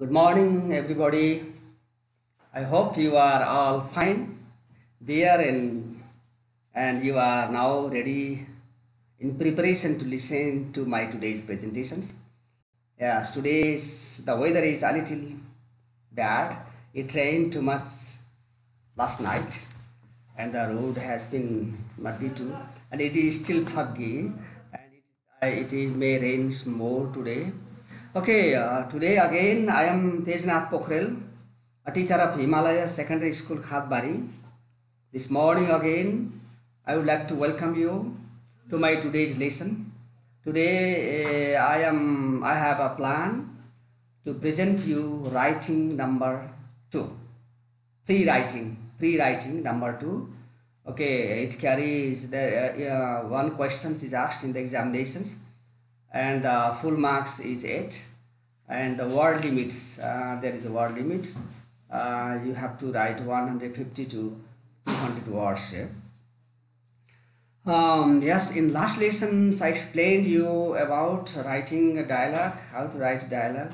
Good morning, everybody. I hope you are all fine there and you are now ready in preparation to listen to my today's presentations. Yes, today's the weather is a little bad. It rained too much last night and the road has been muddy too and it is still foggy and it may rain more today. Okay, today again I am Tejnath Pokhrel, a teacher of Himalaya Secondary School Khatbari. This morning again I would like to welcome you to my today's lesson. Today I have a plan to present you writing number 2, pre-writing number 2. Okay, it carries the one questions is asked in the examinations and the full marks is 8 and the word limits, there is a word limits. You have to write 150 to 200 words here. Yes, in last lessons I explained you about writing a dialogue, how to write a dialogue.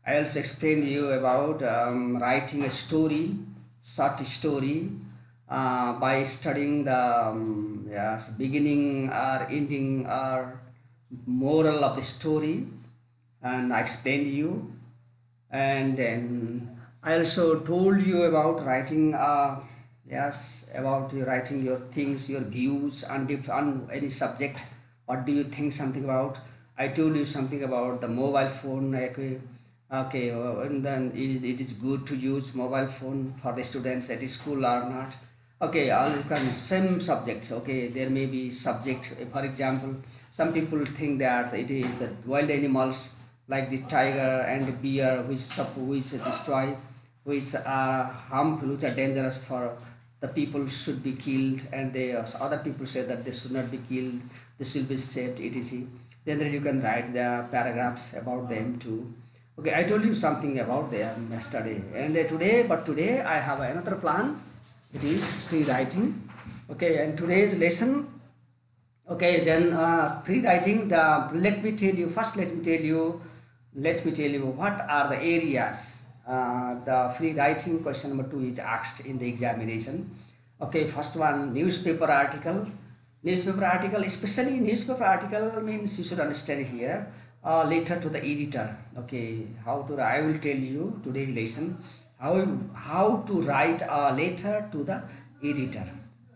I also explained you about writing a story, short story, by studying the yes, beginning or ending or moral of the story, and I explained you. And then I also told you about writing yes, about you writing your things, your views on any subject. What do you think something about? I told you something about the mobile phone. Okay, and then it is good to use mobile phone for the students at school or not. Okay, all you can same subjects. Okay, there may be subject. For example, some people think that it is the wild animals like the tiger and the bear which destroy, which are harmful, which are dangerous for the people should be killed, and they other people say that they should not be killed, they should be saved, etc. Then you can write the paragraphs about them too. Okay, I told you something about them yesterday and today I have another plan. It is free writing. Okay, and today's lesson. Okay, then pre-writing the. Let me tell you what are the areas. The free writing question number 2 is asked in the examination. Okay, first one, newspaper article. Newspaper article, especially newspaper article means you should understand here. Letter to the editor. Okay, how to I will tell you today's lesson how to write a letter to the editor,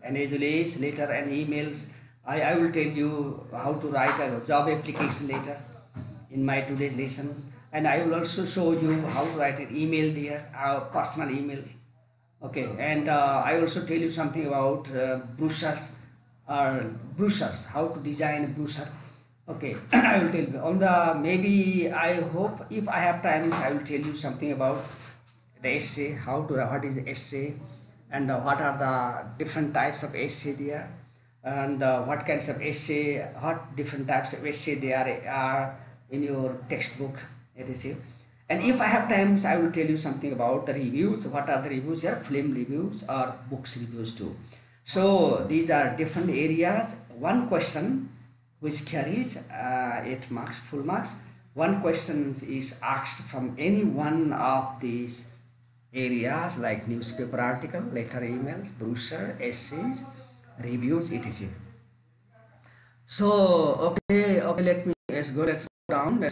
and as well as letter and emails. I will tell you how to write a job application letter in my today's lesson, and I will also show you how to write an email there, our personal email. Okay, and I also tell you something about brochures, how to design a brochure. Okay, I will tell you on the maybe I hope if I have time I will tell you something about the essay, what is the essay, and what are the different types of essay there, and what kinds of essay, what different types of essay there are in your textbook, etc. And if I have times I will tell you something about the reviews, what are the reviews here, film reviews or books reviews too. So these are different areas. One question which carries 8 marks, full marks. One question is asked from any one of these areas like newspaper article, letter, emails, brochure, essays, reviews, etc. So okay, let's go down,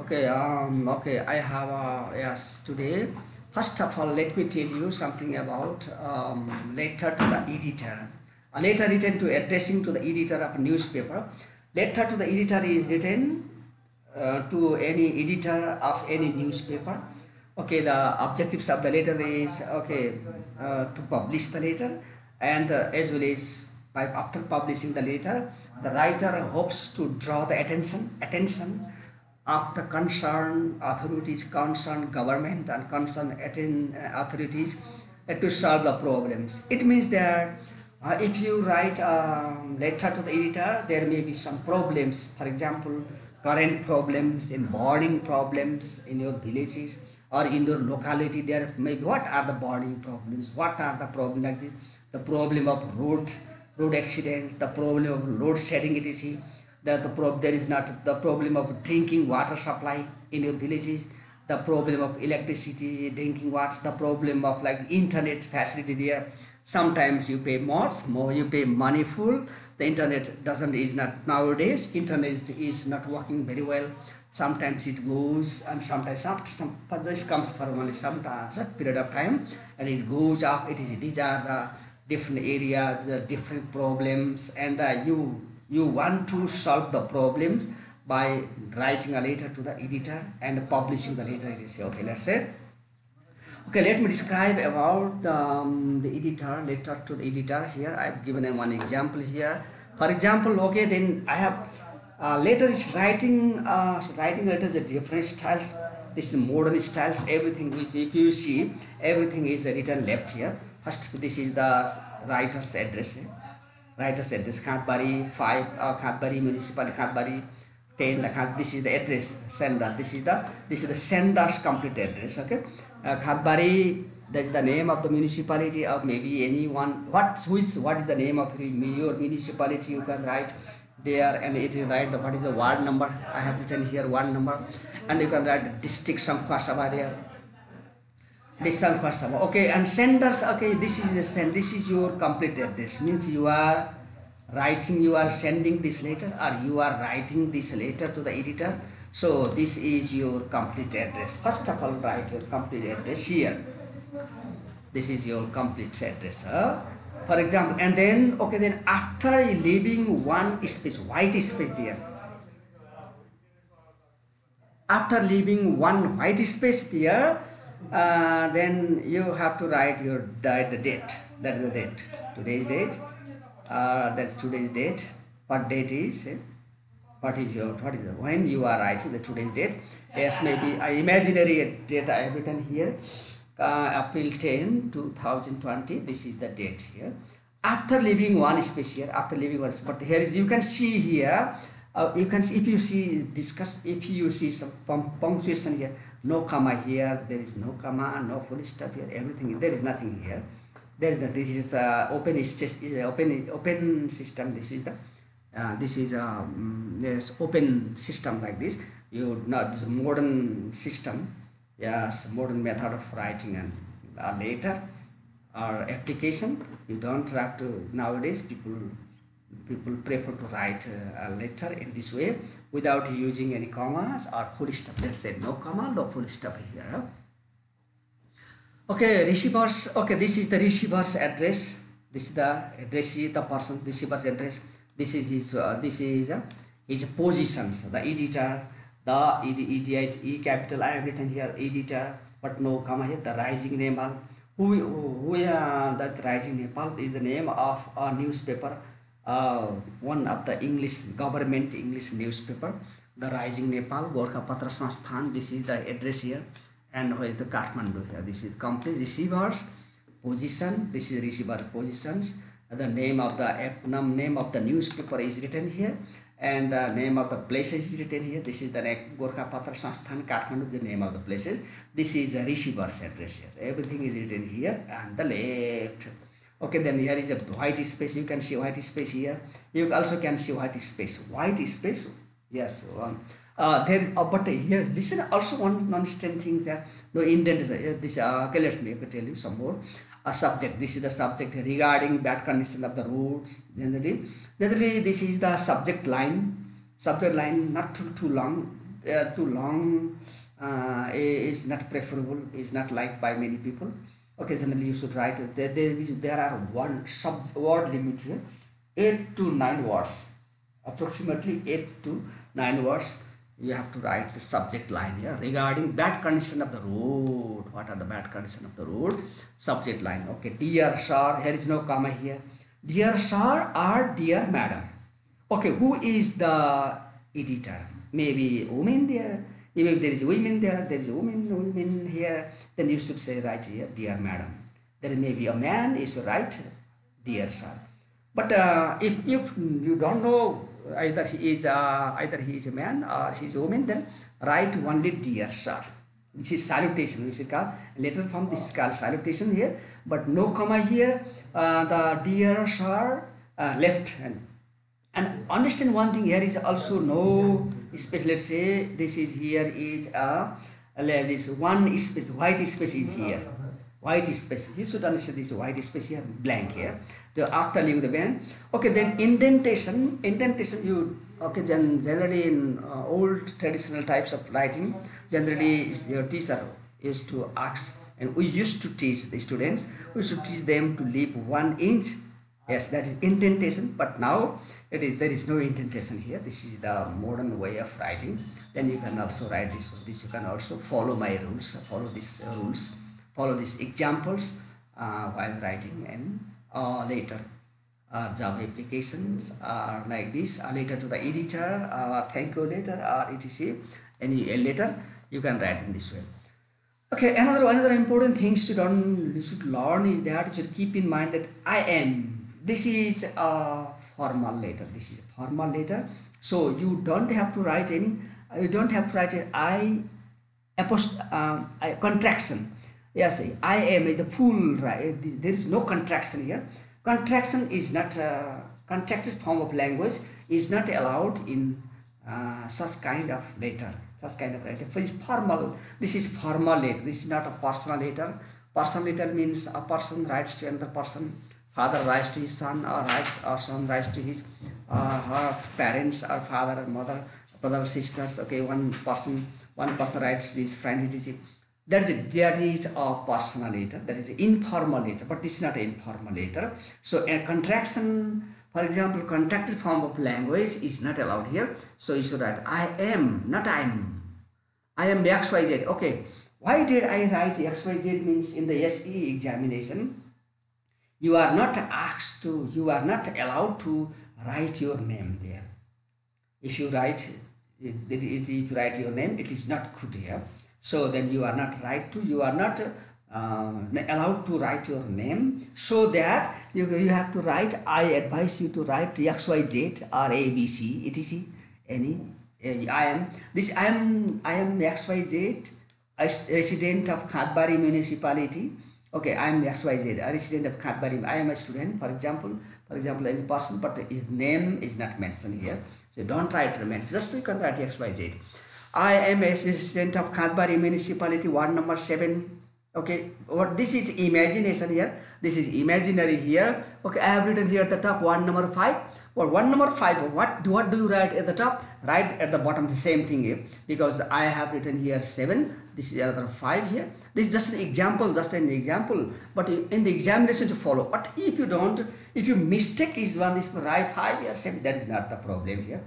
Okay, okay, I have yes, today. First of all, let me tell you something about letter to the editor. A letter written to addressing to the editor of a newspaper. Letter to the editor is written to any editor of any newspaper. Okay, the objectives of the letter is okay to publish the letter, and as well as by after publishing the letter, the writer hopes to draw the attention of the concerned authorities, concerned government, and concerned authorities to solve the problems. It means that if you write a letter to the editor, there may be some problems. For example, current problems, in burning problems in your villages or in your locality. There may be what are the burning problems? What are the problems like this? The problem of road accidents, the problem of load shedding, etc. There is not the problem of drinking water supply in your villages, the problem of electricity, drinking water, the problem of like internet facility there. Sometimes you pay more, you pay money full. The internet doesn't is not nowadays. Internet is not working very well. Sometimes it goes, and sometimes after some just comes for only some short period of time, and it goes up. It is these are the different areas, the different problems, and you want to solve the problems by writing a letter to the editor and publishing the letter. It is okay. Let's say. Okay, let me describe about the editor, letter to the editor. Here I have given one example here. For example, okay, then I have letter is writing letters are different styles. This is modern styles. Everything which if you see, everything is written left here. First, this is the writer's address. Writer's address, Khatbari 5, Khatbari municipality, Khatbari 10. This is the address sender. This is the sender's complete address. Okay, Khatbari. That's the name of the municipality, or maybe anyone. What is the name of your municipality? You can write there, and it is right. What is the ward number? I have written here ward number, and you can write the district Samkhwasabha there. District Samkhwasabha. Okay, and senders. Okay, this is your complete address. Means you are writing, you are sending this letter, or you are writing this letter to the editor. So this is your complete address. First of all, write your complete address here. This is your complete address. For example, and then okay, then after leaving one space, white space there. After leaving one white space there, then you have to write your the date. That is the date. Today's date. That's today's date. What date is? What is when you are writing the today's date? Yes, maybe imaginary date I have written here. April 10, 2020. This is the date here. After leaving one space here, but here is, you can see here. You can see, if you see some punctuation here, no comma here. There is no comma, no full stop here. Everything there is nothing here. There is this is open system. This is the yes, open system like this. You not this modern system. Yes, modern method of writing and a letter or application. You don't have to, nowadays people prefer to write a letter in this way without using any commas or full stop. Let's say no comma, no full stop here. Okay, receivers. Okay, this is the receiver's address. This is the address, the person receiver's address. This is his positions. The editor, the E capital. I have written here editor, but no comma here. The Rising Nepal. That Rising Nepal is the name of a newspaper. One of the government English newspaper. The Rising Nepal, Gorkhapatra Sansthan. This is the address here, and where is the Kathmandu here. This is complete receivers position. This is receiver positions. The name of the newspaper is written here, and the name of the place is written here. This is the Gorkhapatra Sansthan, Kathmandu, the name of the places. This is a receiver's address here. Everything is written here and the left. Okay, then here is a white space. You can see white space here. You also can see white space. White space. Yes. But here, listen. Also, one understand things here. No indent is this. Okay, let me tell you some more. A subject. This is the subject regarding bad condition of the road. Generally, this is the subject line. Subject line not too long. Too long is not preferable. Is not liked by many people. Occasionally, you should write. There are one word limit here. 8 to 9 words. Approximately 8 to 9 words. You have to write the subject line here regarding bad condition of the road. What are the bad condition of the road? Subject line. Okay, dear sir, here is no comma here. Dear sir or dear madam. Okay, who is the editor? Maybe woman there. If there is women there, there is a woman here. Then you should say right here, dear madam. There may be a man. You should write, dear sir. But if you don't know, either he is a man or she is a woman, then write only dear sir. This is salutation. We should call letter form. This is called salutation here, but no comma here. The dear sir left hand. And understand one thing, here is also no space. Let's say this is here is a this one space, white space is here. White space. You should understand this white space here, blank here. So after leaving the blank, okay, then indentation. Indentation you okay. Generally in old traditional types of writing, generally your teacher used to ask, and we used to teach the students. We should teach them to leave 1 inch. Yes, that is indentation. But now there is no indentation here. This is the modern way of writing. Then you can also write this. This you can also follow my rules. Follow these rules. Follow these examples while writing, and later Java applications are like this. Later to the editor, thank you letter, or etc. Any letter you can write in this way. Okay, another important things you should learn is that you should keep in mind that I am. This is a formal letter. This is a formal letter. So you don't have to write any. You don't have to write I contraction. Yes, I am is the full right. There is no contraction here. Contraction is not contracted form of language is not allowed in such kind of letter. Such kind of letter. For formal, this is formal letter. This is not a personal letter. Personal letter means a person writes to another person. Father writes to his son, or son writes to his her parents, or father or mother, brother, sisters. Okay, one person writes to his friend. That is a personal letter. That is an informal letter, but this is not an informal letter. So a contraction, for example, contracted form of language is not allowed here. So you should write I am, not I am. I am XYZ. Okay. Why did I write XYZ? Means in the SE examination, you are not allowed to write your name there. If you write your name, it is not good here. So then you are not allowed to write your name. So that you have to write. I advise you to write XYZ or ABC etc. I am XYZ, a resident of Khatbari municipality. Okay, I am XYZ, a resident of Khatbari. I am a student, for example, any person, but his name is not mentioned here. So don't try to mention. Just you can write XYZ. I am a resident of Khatbari municipality, ward number 7. Okay, what this is imagination here. This is imaginary here. Okay, I have written here at the top ward number 5. Or ward number 5. What do you write at the top? Write at the bottom the same thing here, because I have written here 7. This is another 5 here. This is just an example, But in the examination to follow. But if you don't, if you mistake is write 5 here, 7. That is not the problem here.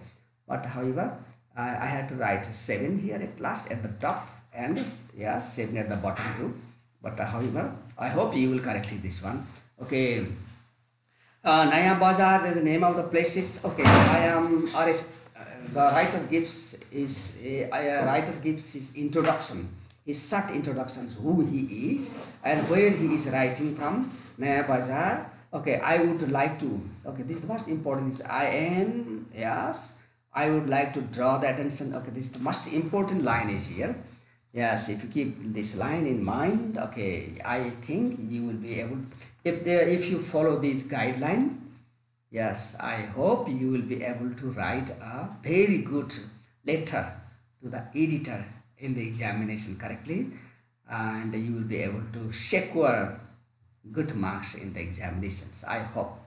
But however, I had to write 7 here at last at the top, and 7 at the bottom too. But however, I hope you will correct this one. Okay. Naya Bazar is the name of the places. Okay, the writer gives his introduction, his short introductions, who he is and where he is writing from. Naya Bazar. Okay, I would like to. Okay, this is the most important. Is I am. Yes, I would like to draw the attention. Okay, this is the most important line is here. Yes, if you keep this line in mind, okay, I think you will be able. If you follow this guideline, yes, I hope you will be able to write a very good letter to the editor in the examination correctly, and you will be able to secure good marks in the examinations, I hope.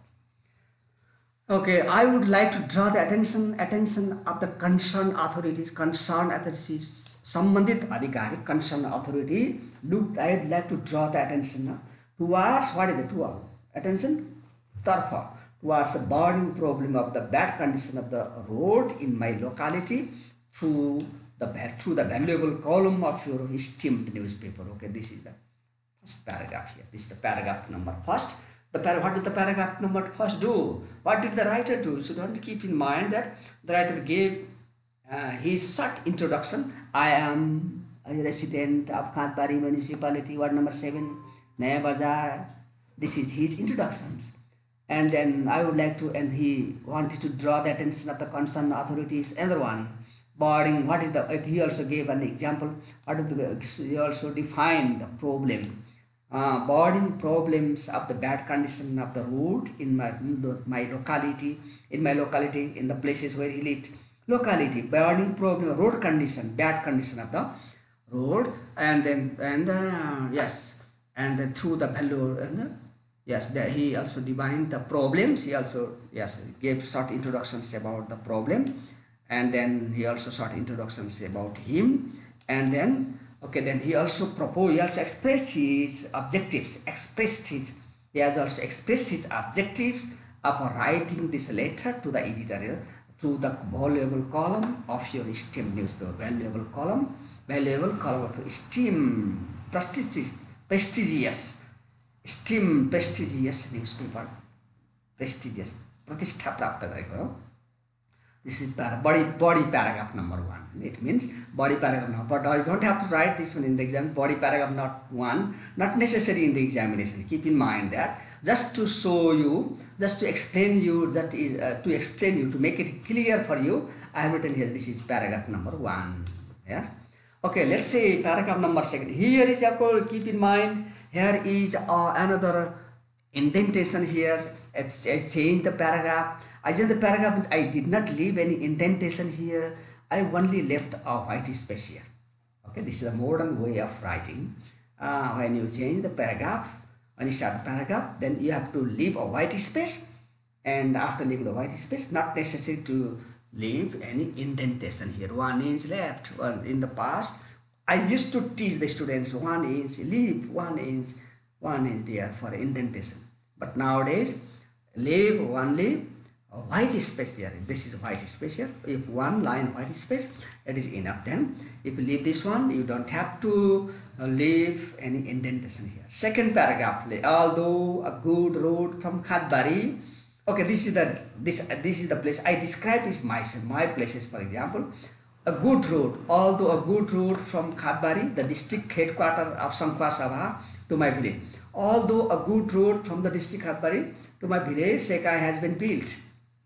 Okay, I would like to draw the attention of the concerned authorities, Sambandhit Adhikari, concerned authority. Look, I would like to draw the attention towards, what is the attention? Towards the burning problem of the bad condition of the road in my locality through the valuable column of your esteemed newspaper. Okay, this is the first paragraph here. This is the paragraph number first. What did the paragraph number first do? What did the writer do? So don't keep in mind that the writer gave his short introduction. I am a resident of Khatbari municipality, ward number 7, Naya Bazar. This is his introductions. And then I would like to, and he wanted to draw the attention of the concerned authorities. Another one, boarding. What is the? He also gave an example. He also defined the problem. Boarding problems of the bad condition of the road in my locality, in the places where he lived. Locality, boarding problem, road condition, bad condition of the road, and then yes, and then through the value and yes, that he also defined the problems. He also yes gave short introductions about the problem, and then he also short introductions about him, and then okay, then he also proposed, he also expressed his objectives, he has also expressed his objectives of writing this letter to the editor through the valuable column of your esteemed newspaper. Valuable column of esteemed, prestigious prestigious newspaper, prestigious, प्रतिष्ठा प्राप्त गरेको हो. This is body paragraph number 1. It means body paragraph number, but I don't have to write this one in the exam. Body paragraph not 1, not necessary in the examination. Keep in mind that just to show you, just to explain you, that is to explain you, to make it clear for you, I have written here. This is paragraph number 1. Yeah. Okay. Let's say paragraph number 2. Here is keep in mind. Here is another indentation here. It's changed the paragraph. I just the paragraph means I did not leave any indentation here. I only left a white space here. Okay, this is a modern way of writing. When you change the paragraph, when you start the paragraph, then you have to leave a white space, and after leaving the white space, not necessary to leave any indentation here. 1 inch left. In the past, I used to teach the students 1 inch, leave 1 inch there for indentation. But nowadays, leave only a white space there. This is white space here. If 1 line white space, it is enough. Then if you leave this one, you don't have to leave any indentation here. Second paragraph, although a good road from Khatbari. Okay, this is the place I described is my places. For example, a good road, although a good road from Khatbari, the district headquarters of Sankhwa Sabha, to my village. Although a good road from the district Khatbari to my village, Sekai, has been built.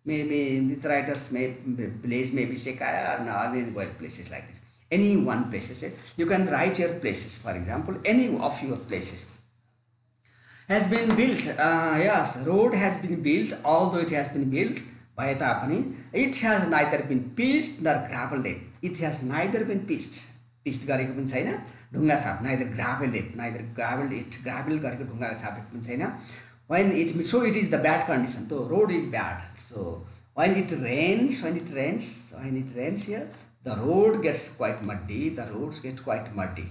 Maybe the writers place maybe Sekai or other places like this. Any one places. You can write your places. For example, any of your places has been built. Yes, road has been built. Although it has been built by Tapani, it has neither been pitched nor gravelled. It has neither been pitched. Pitched गरेको पनि छैन, ढुङ्गा छाप, neither gravelled it, gravel गरेको ढुङ्गा छापेको पनि छैन. When it, so it is the bad condition. So road is bad. So when it rains here, the road gets quite muddy. The roads get quite muddy,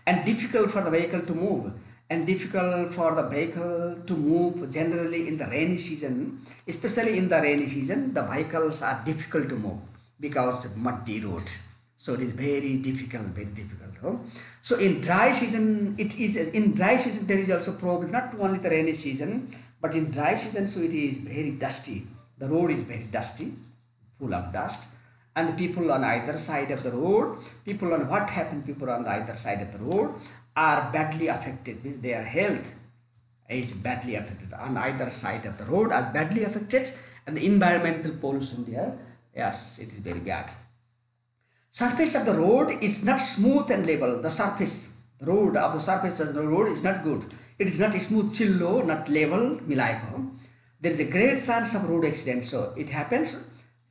and difficult for the vehicle to move. And difficult for the vehicle to move generally in the rainy season, especially in the rainy season, the vehicles are difficult to move because of muddy road. So it is very difficult. Huh? So in dry season, there is also problem, not only the rainy season, but in dry season, so it is very dusty. The road is very dusty, full of dust. And the people on either side of the road, people on the either side of the road are badly affected, means their health is badly affected. On either side of the road are badly affected, and the environmental pollution there, yes, it is very bad. Surface of the road is not smooth and level. The surface of the road is not good. It is not smooth, chillo, not level, milaiko. There is a great chance of road accident. So it happens.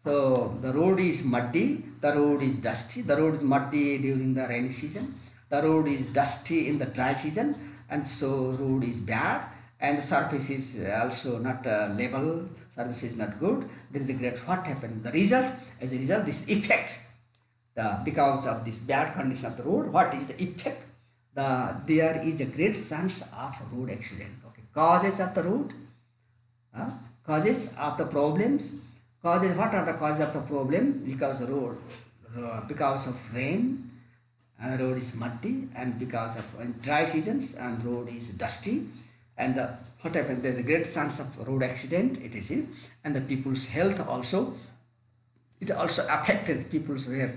So the road is muddy, the road is dusty, the road is muddy during the rainy season, the road is dusty in the dry season, and so road is bad, and the surface is also not level, surface is not good. There is a great, what happened? As a result, this effect, because of this bad condition of the road, what is the effect? There is a great chance of road accident. Okay, causes of the road, causes of the problems. Causes, what are the causes of the problem? Because the road, because of rain, road is muddy, and because of dry seasons, and road is dusty, and what happened? There is a great chance of road accident. It is in, and the people's health also. It also affected people's the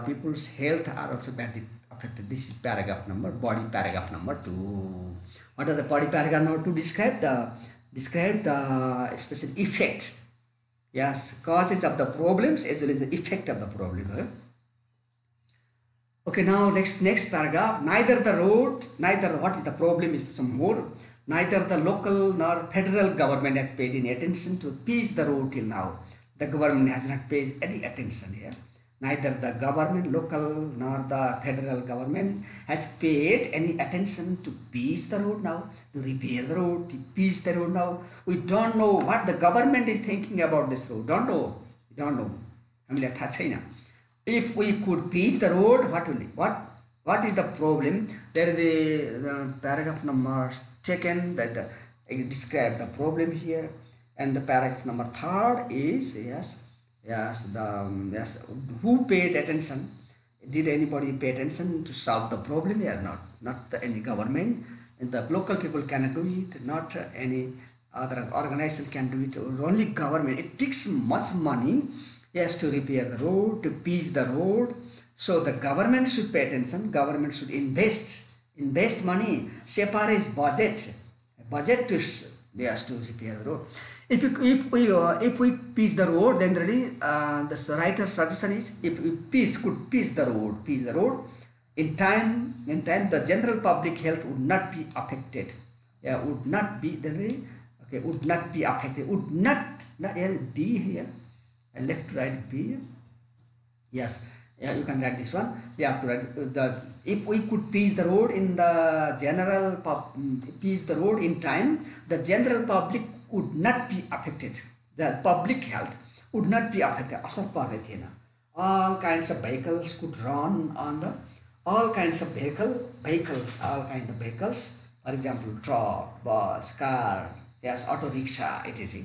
people's health are also badly affected. This is body paragraph number 2. What are the body paragraph number 2? Describe the specific effect. Yes, causes of the problems as well as the effect of the problem. Right? Okay, now next paragraph. Neither what is the problem is some more. Neither the local nor federal government has paid any attention to pitch the road till now. The government has not paid any attention here. Neither the government, local, nor the federal government has paid any attention to pitch the road now, to repair the road, to pitch the road now. We don't know what the government is thinking about this road. Don't know. We don't know. हामीलाई थाहा छैन. If we could pitch the road, what is the problem? There is the paragraph number second that describe the problem here, and the paragraph number third is who paid attention? Did anybody pay attention to solve the problem here? Not any government, and the local people cannot do it. Not any other organization can do it. Only government. It takes much money. Yes, to repair the road, to pitch the road. So the government should pay attention. Government should invest money, separate budget to repair the road. If we pitch the road, then really the writer's suggestion is if we could pitch the road in time, the general public health would not be affected. Yeah, would not be would not be affected. Would not be here. Left to right B. Yes, yeah, you can write this one. You have to write if we could pitch the road in the pitch the road in time, the general public would not be affected. The public health would not be affected. All kinds of vehicles could run on the all kinds of vehicles. For example, truck, bus, car, yes, auto rickshaw, etc.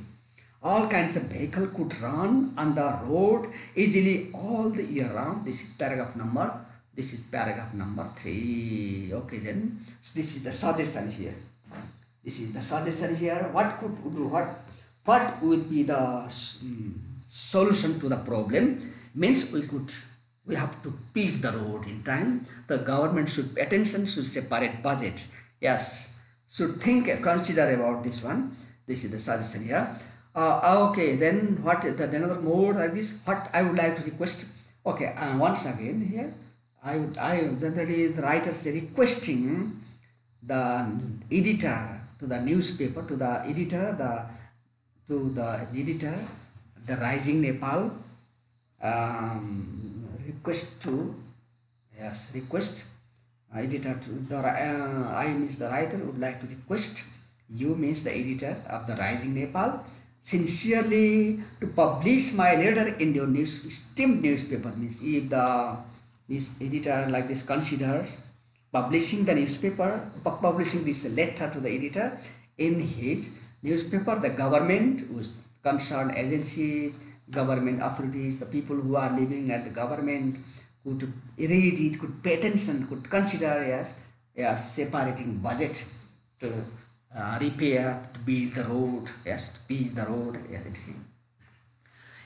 All kinds of vehicle could run on the road easily all the year round. This is paragraph number 3. Okay, then so this is the suggestion here. What would be the solution to the problem? Means we have to pitch the road in time. The government should pay attention, should separate budget. Yes, should consider about this one. This is the suggestion here. Okay, then another mode like this? What I would like to request. Okay, once again here, I generally the writers requesting the editor to the newspaper, to the editor, the Rising Nepal, request editor to I means the writer would like to request you means the editor of the Rising Nepal sincerely to publish my letter in your esteemed newspaper. Means if the news editor like this considers publishing the newspaper, publishing this letter to the editor in his newspaper, the government, whose concerned agencies, government authorities, the people who are living at the government could read it, could pay attention, could consider separating budget to repair, to build the road, to build the road, etc.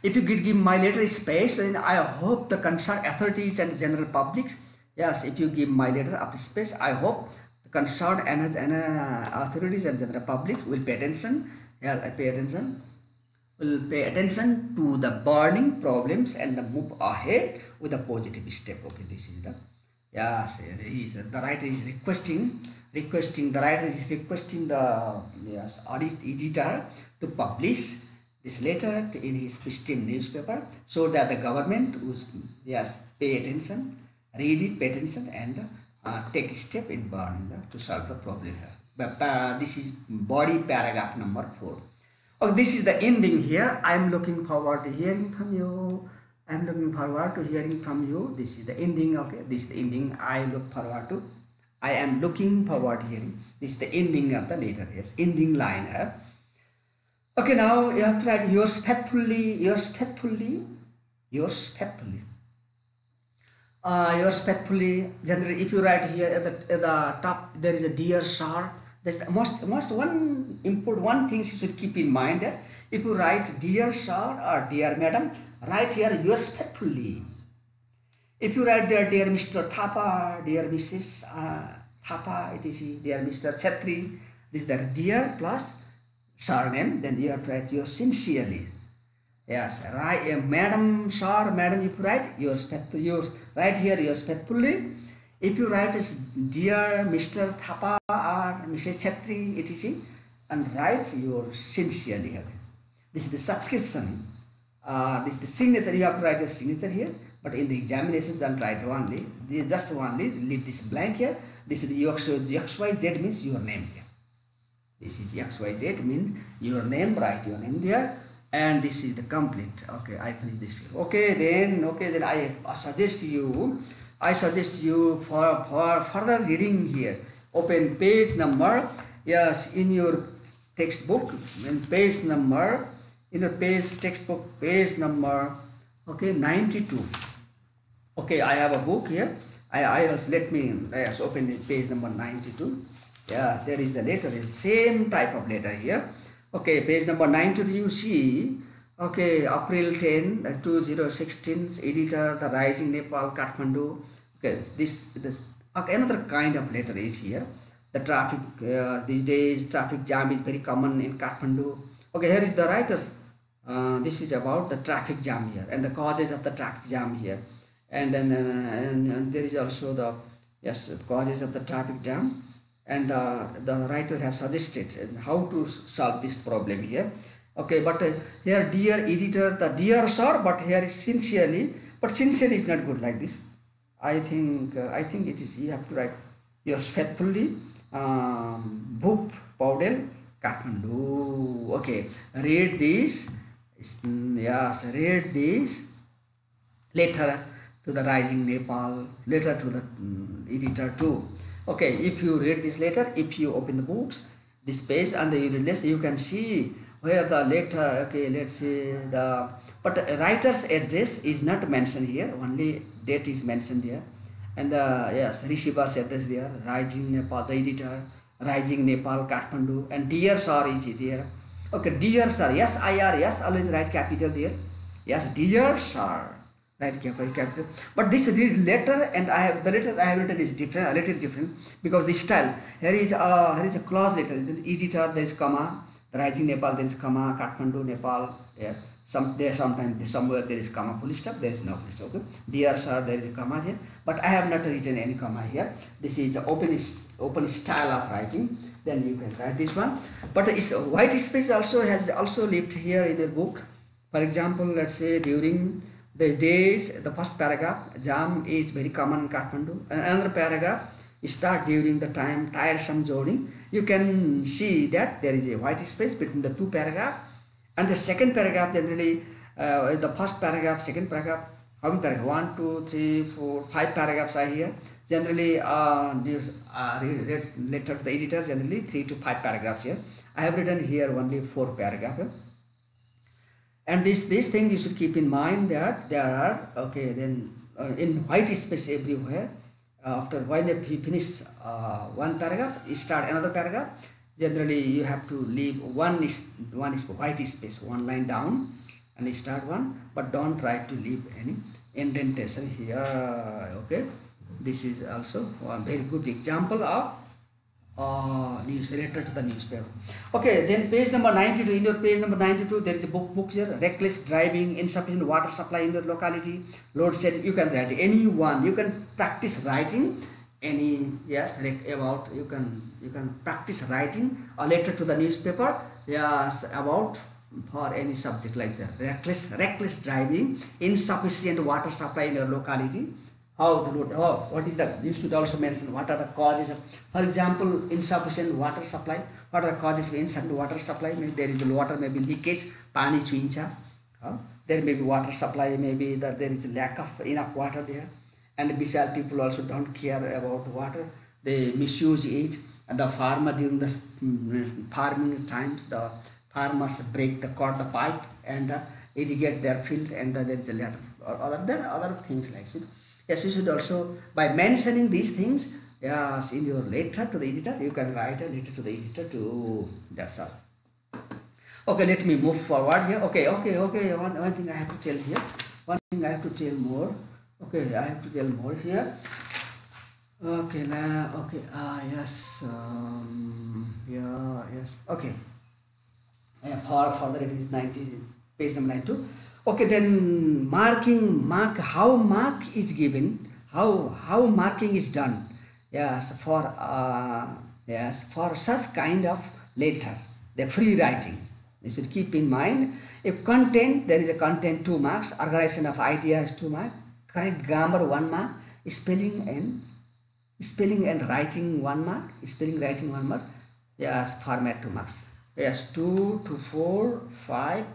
If you could give my letter space, then I hope the concerned authorities and general publics, if you give my letter up space, I hope the concerned authorities and general public will pay attention, will pay attention to the burning problems and move ahead with a positive step. Okay, this is the the writer is requesting the editor to publish this letter in his esteemed newspaper, so that the government will pay attention, read it, pay attention, and take a step in burning to solve the problem here. But this is body paragraph number 4. Okay, this is the ending here. I am looking forward to hearing from you. This is the ending. Okay, this is the ending. I am looking forward to hearing. This is the ending of the letter. Yes, ending line here. Okay, now you have to write yours faithfully. Generally, if you write here at the top, there is a dear sir. That's the most one important one thing you should keep in mind. That if you write dear sir or dear madam, write here yours faithfully. If you write there dear Mr. Thapa, dear Mrs. Thapa, etc., dear Mr. Chetri, this is the dear plus surname, then you have to write yours sincerely. Yes, right, madam, sir, madam, if you write yours faithfully, write here yours faithfully. If you write as dear Mr. Thapa or Mrs. Chetri, etc., and write yours sincerely. This is the subscription this the signature, you have to write your signature here, but in the examination don't write only, just only leave this blank here. This is the XYZ means your name here. This is XYZ means your name, write your name there, and this is the complete. Okay, I finish this here. Okay, then I suggest you for further reading here. Open page number, yes, in your textbook, and page number in the textbook page number, okay, 92. Okay, I have a book here. I also let me open the page number 92. Yeah, there is the letter, same type of letter here. Okay, page number 92 you see. Okay, April 10, 2016, editor, The Rising Nepal, Kathmandu. Okay, this okay, another kind of letter is here. The traffic, these days traffic jam is very common in Kathmandu. Okay, here is the writers. This is about the traffic jam here and the causes of the traffic jam here. And then and there is also the, yes, causes of the traffic jam. And the writer has suggested how to solve this problem here. Okay, but here, dear editor, the dear sir, but here is sincerely, but sincerely is not good like this. I think it is, you have to write yours faithfully, Bhup Paudel, Kathmandu. Okay, read this, yes, read this letter to the Rising Nepal, letter to the editor too. Okay, if you read this letter, if you open the books, this page and the list, you can see where the letter, okay, let's say the, but writer's address is not mentioned here, only date is mentioned here. And yes, receiver's address there, Rising Nepal, the editor, Rising Nepal, Kathmandu, and dear sir is there. Okay, dear sir, yes, IR, yes, always write capital there. Yes, dear sir. Right, capital. But this letter, and the letter I have written is different, a little different, because the style here is a clause letter. The editor, there is comma. The Rising Nepal, there is comma. Kathmandu, Nepal, yes. Sometimes somewhere there is comma, full stop. There is no full stop. Okay. Dear sir, there is a comma here, but I have not written any comma here. This is open style of writing. Then you can write this one. But it's white space has also left here in the book. For example, let's say during the days, the first paragraph, jam is very common in Kathmandu. Another paragraph start during the time tiresome journey. You can see that there is a white space between the two paragraphs. And the second paragraph, generally, the first paragraph, second paragraph, how many paragraphs? 1, 2, 3, 4, 5 paragraphs are here. Generally, letter to the editor, generally 3 to 5 paragraphs here. I have written here only 4 paragraphs. And this thing you should keep in mind that there are, okay, then in white space everywhere. After when you finish one paragraph, you start another paragraph. Generally, you have to leave one white space, one line down, and you start one. But don't try to leave any indentation here. Okay, this is also one very good example of news related to the newspaper. Okay, then page number 92. In your page number 92, there is a book here. Reckless driving, insufficient water supply in your locality, load shedding. You can write any one. You can practice writing any, yes, about, you can practice writing a letter to the newspaper, yes, about for any subject like that. Reckless driving, insufficient water supply in your locality. What is the, you should also mention what are the causes of, for example, insufficient water supply. What are the causes of insufficient water supply? Maybe there is the water, maybe leakage, pani chuincha. There may be water supply, maybe that there is a lack of enough water there. And besides, people also don't care about water. They misuse it. And the farmer, during the farming times, the farmers cut the pipe and irrigate their field, and there is a lot of other things like this. Yes, you should also, by mentioning these things, yes, in your letter to the editor, you can write a letter to the editor too. That's all. Okay, let me move forward here. Okay. One thing I have to tell here. One thing I have to tell more. Okay, I have to tell more here. Okay, yes. Yes. Okay. Further it is 90, page number 92. Okay, then how mark is given, how marking is done. Yes, for such kind of letter, the free writing. You should keep in mind. If content, there is a content 2 marks, organization of ideas 2 marks, correct grammar 1 mark, spelling and writing 1 mark, spelling writing 1 mark. Yes, format 2 marks. Yes, 2 to 4, 5,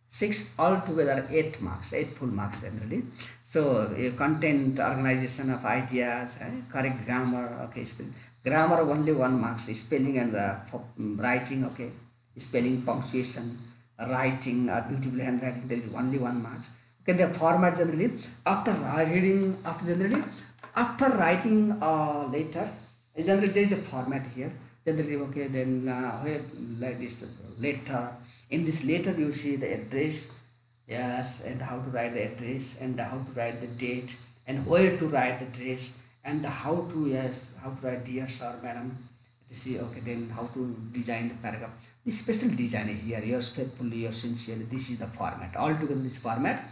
6, altogether 8 marks, 8 full marks generally. So content, organization of ideas, correct grammar, okay, spelling. Grammar only 1 marks, spelling and writing, okay, spelling, punctuation, writing, beautiful handwriting, there is only 1 marks. Okay, the format generally after reading, after writing later, generally there is a format here. Generally, okay, then where like this letter. In this letter, you see the address, yes, and how to write the address, and how to write the date, and where to write the address, and how to, yes, how to write dear sir, madam. You see, okay, then how to design the paragraph. This special design here, yours faithfully, yours sincerely. This is the format. Altogether, this format.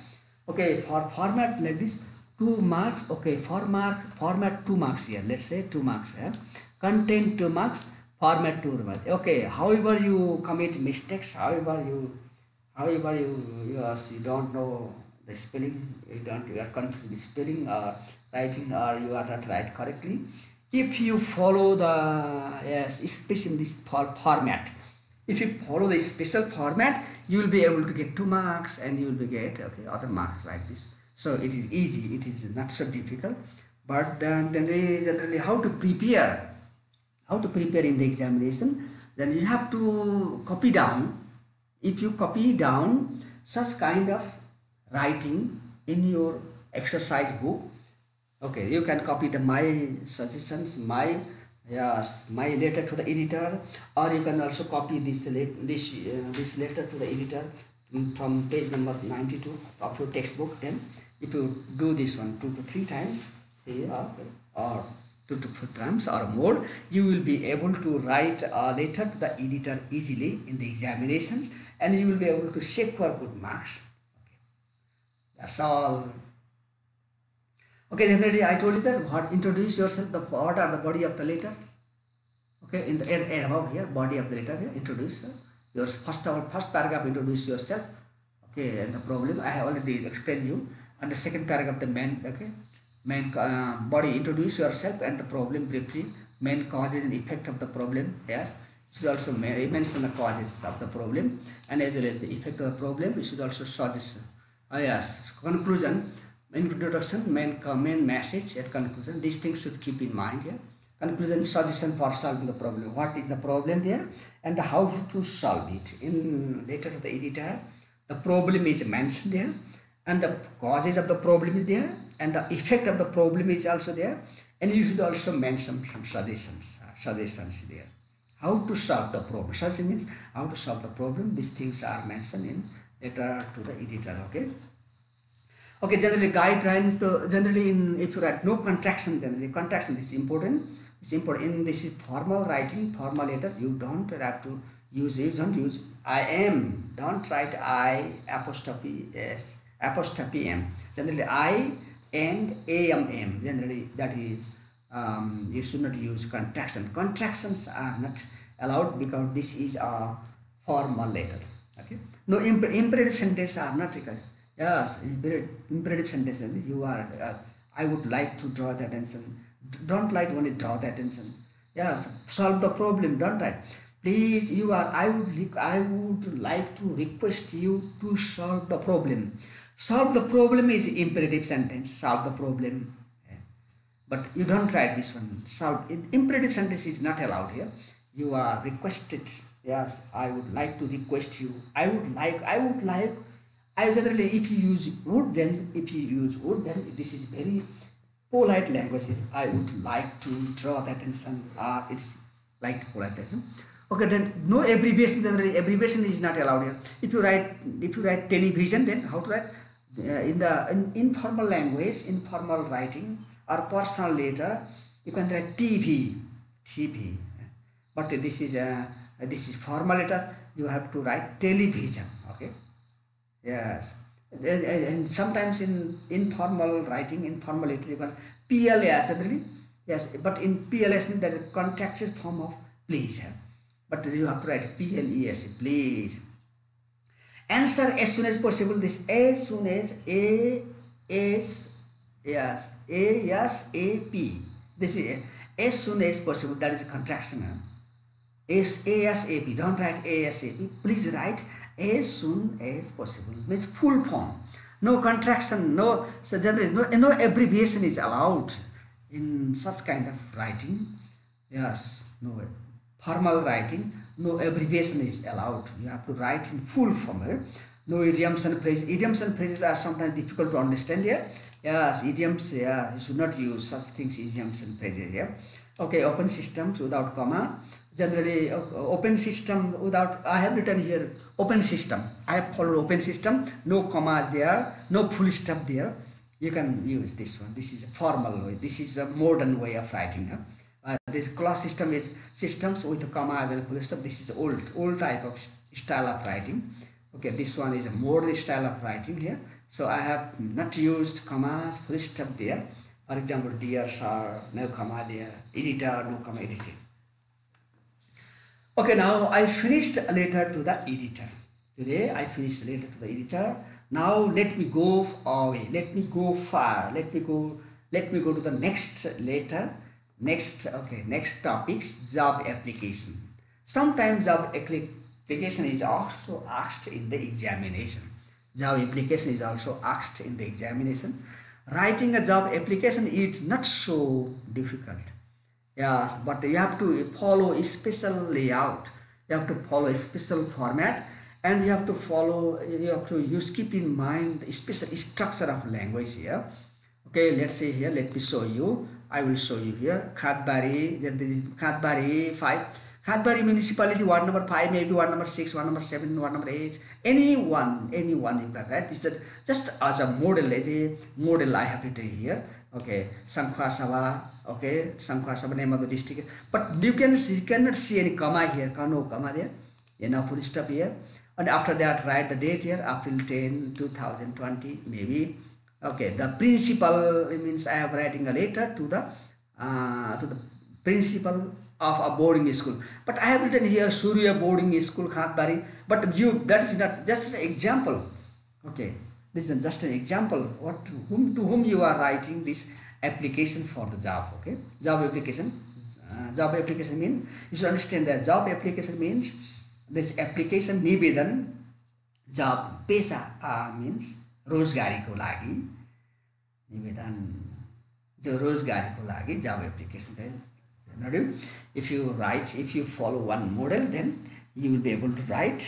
Okay, for format like this, 2 marks. Okay, format 2 marks here. Let's say 2 marks. Yeah? Content 2 marks. Format 2 marks. Okay. However, you commit mistakes. However you don't know the spelling. You are confused with spelling or writing, or you are not write correctly. If you follow the, yes, especially this format. If you follow the special format, you will be able to get 2 marks, and you will be get, okay, other marks like this. So it is easy. It is not so difficult. But then generally how to prepare in the examination, then you have to copy down. If you copy down such kind of writing in your exercise book, okay, you can copy my suggestions, my, yes, my letter to the editor, or you can also copy this letter to the editor from page number 92 of your textbook. Then if you do this one 2 to 3 times here, or 2 to 4 times or more, you will be able to write a letter to the editor easily in the examinations, and you will be able to secure good marks. Okay. That's all. Okay, then already I told you that what, introduce yourself, what are the body of the letter. Okay, in the above here, body of the letter here, introduce your first paragraph, introduce yourself. Okay, and the problem I have already explained you. And the second paragraph, the main, okay, main body, introduce yourself and the problem briefly, main causes and effect of the problem. Yes, you should also mention the causes of the problem, and as well as the effect of the problem. You should also suggest. Yes, conclusion, introduction, main message, at conclusion. These things should keep in mind here. Conclusion, suggestion for solving the problem. What is the problem there, and how to solve it. In letter to the editor, the problem is mentioned there, and the causes of the problem is there, and the effect of the problem is also there, and you should also mention some suggestions there. How to solve the problem. Suggestion means how to solve the problem. These things are mentioned in letter to the editor. Okay. Okay, generally guidelines. So generally, if you write no contraction, generally contraction, this is important. It's important in this formal writing, formal letter. You don't have to use. You don't use I am. Don't write I apostrophe S apostrophe M. Generally I and am. Generally that is you should not use contraction. Contractions are not allowed because this is a formal letter. Okay. No imperative sentences are not required. Yes, imperative sentences. You are. I would like to draw the attention. Don't like only draw the attention. Yes, solve the problem. Don't write. Please, you are. I would like to request you to solve the problem. Solve the problem is imperative sentence. Solve the problem. But you don't write this one. Solve. Imperative sentence is not allowed here. You are requested. Yes, I would like to request you. I would like. I generally, if you use would, then this is very polite language. I would like to draw the attention. It's like polite attention. Okay, then no abbreviation. Generally, abbreviation is not allowed here. If you write television, then how to write in the informal language, informal writing or personal letter, you can write TV. But this is formal letter. You have to write television. Okay. Yes, and sometimes in informal writing, informal letter, you can PLS generally. Yes, but in PLS means that is a contracted form of please. But you have to write PLES, please. Answer as soon as possible. This as soon as ASAP. This is as soon as possible. That is a contraction. ASAP. Don't write ASAP. Please write as soon as possible. Means full form. No contraction. No. So there is no abbreviation is allowed in such kind of writing. Yes. No formal writing. No abbreviation is allowed. You have to write in full form here. No idioms and phrases. Idioms and phrases are sometimes difficult to understand here. Yes, idioms. Yeah, you should not use such things. Idioms and phrases here. Okay, open systems without comma. Generally, open system without. I have written here open system. I have followed open system. No comma there. No full stop there. You can use this one. This is a formal way. This is a modern way of writing. Huh? This clause system is systems with the commas and full stop. This is old type of style of writing. Okay, this one is a modern style of writing here. So I have not used commas, full stop there. For example, dear sir, no comma there. Editor, no comma, etc. Okay, now I finished a letter to the editor. Today I finished a letter to the editor. Now let me go away. Let me go far. Let me go to the next letter. Next topics, job application. Sometimes job application is also asked in the examination. Job application is also asked in the examination. Writing a job application is not so difficult. Yes, but you have to follow a special layout. You have to follow a special format, and you have to use keep in mind a special structure of language here. Okay, let's say here, let me show you. I will show you here. Khatbari, then there is Khatbari 5. Khatbari municipality, ward number 5, maybe ward number 6, ward number 7, ward number 8. Anyone you can write. This is just as a model I have written here. Okay, Sankhwa Sabha. Okay, Sankhwa Sabha, name of the district. But you cannot see any comma here. No comma there. No full stop here. And after that, write the date here, April 10, 2020, maybe. Okay, the principal means I am writing a letter to the principal of a boarding school. But I have written here Surya Boarding School, Khatbari. But that is not just an example. Okay, this is just an example. To whom you are writing this application for the job. Okay, job application. Job application means you should understand that job application means this application nivedan job pesa means रोजगारी को लागि निवेदन जो रोजगारी को लागि job application then if you follow one model, then you will be able to write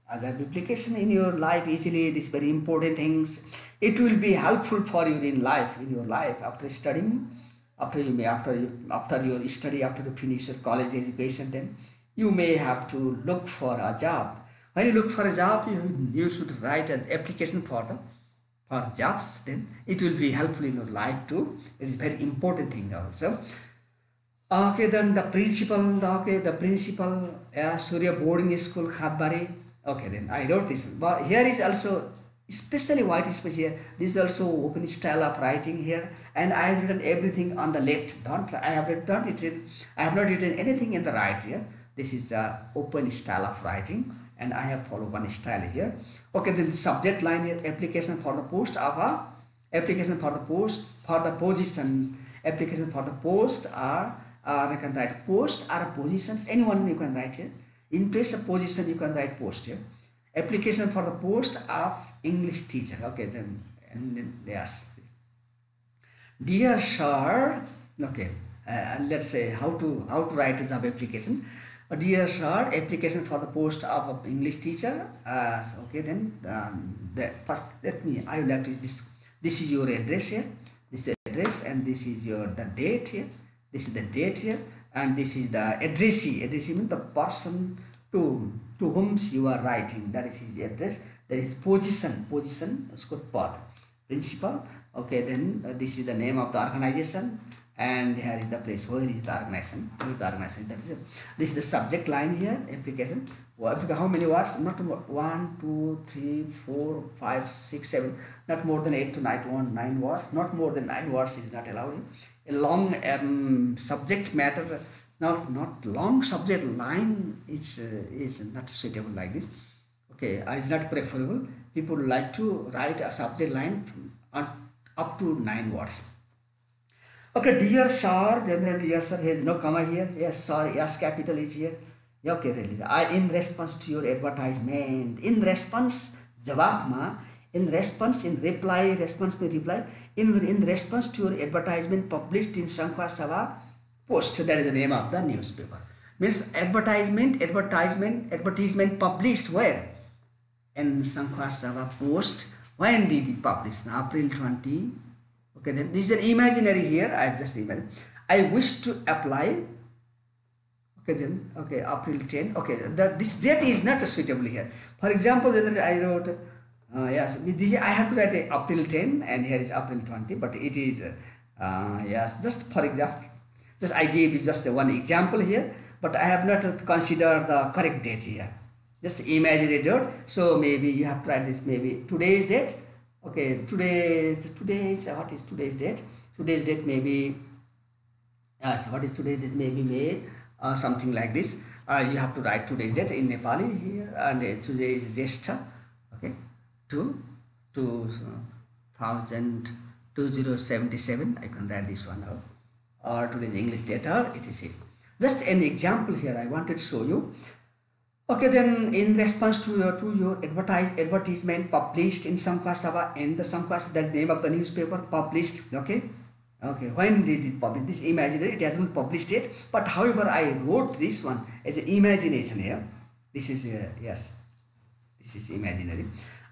as an application in your life easily. These very important things, it will be helpful for you in your life after studying, after your study, after you finish your college education. Then you may have to look for a job. When you look for a job, you should write an application for jobs. Then it will be helpful in your life too. It is very important thing also. Okay, then the principal, Surya Boarding School, Khatbari. Okay, then I wrote this one. But here is also especially white space here. This is also open style of writing here, and I have written everything on the left. I have not written anything in the right here. This is open style of writing, and I have followed one style here. Okay, then subject line here, application for the post positions. Application for the post you can write post or positions. Anyone you can write here. In place of position, you can write post here. Application for the post of English teacher. Okay, then yes. Dear sir. Okay, let's say how to write a job application. Dear sir, application for the post of English teacher. Okay, then first I would like to this is your address here. This is address, and this is the date here. This is the date here, and this is the addressee. Addressee means the person to whom you are writing. That is his address. That is position. Usko pad. Principal. Okay, then this is the name of the organization, and here is the place where is the organization. This is the subject line here. Application. How many words? Not 1, 2, 3, 4, 5, 6, 7. Not more than 8 to 9 words. Not more than 9 words is not allowed. A long subject matter, not long subject line is not suitable like this. Okay, is not preferable. People like to write a subject line on up to 9 words. Okay, dear sir, generally yes sir, has no comma here. Yes sir, yes capital is here. Yeah, okay, really. I in response to your advertisement. In response, jawab ma. In response, in reply, response में reply. In response to your advertisement published in Sankhya Sabha Post. That is the name of the newspaper. Means advertisement published where? In Sankhya Sabha Post. When did it publish? April 20. Okay, then this is an imaginary here. I have just imagined. I wish to apply. Okay, then okay, April 10. Okay, this date is not suitable here. For example, then I wrote yes, with this I have to write April 10 and here is April 20, but it is yes, just for example, just I gave you just one example here, but I have not considered the correct date here. Just imaginary date. So maybe you have to write this maybe today's date. Okay, today's what is today's date? Today's date maybe so what is today's date? Maybe May something like this. You have to write today's date in Nepali here, and today is Jeshta. Okay, 2077. I can write this one out. Or today's English date, or it is here. Just an example here. I wanted to show you. Okay, then in response to your advertisement published in Sankhya Sabha, and the Sankhya Sabha, that name of the newspaper published. Okay, when did it publish? This imaginary, it hasn't published yet, but however I wrote this one as an imagination here. This is yes, this is imaginary.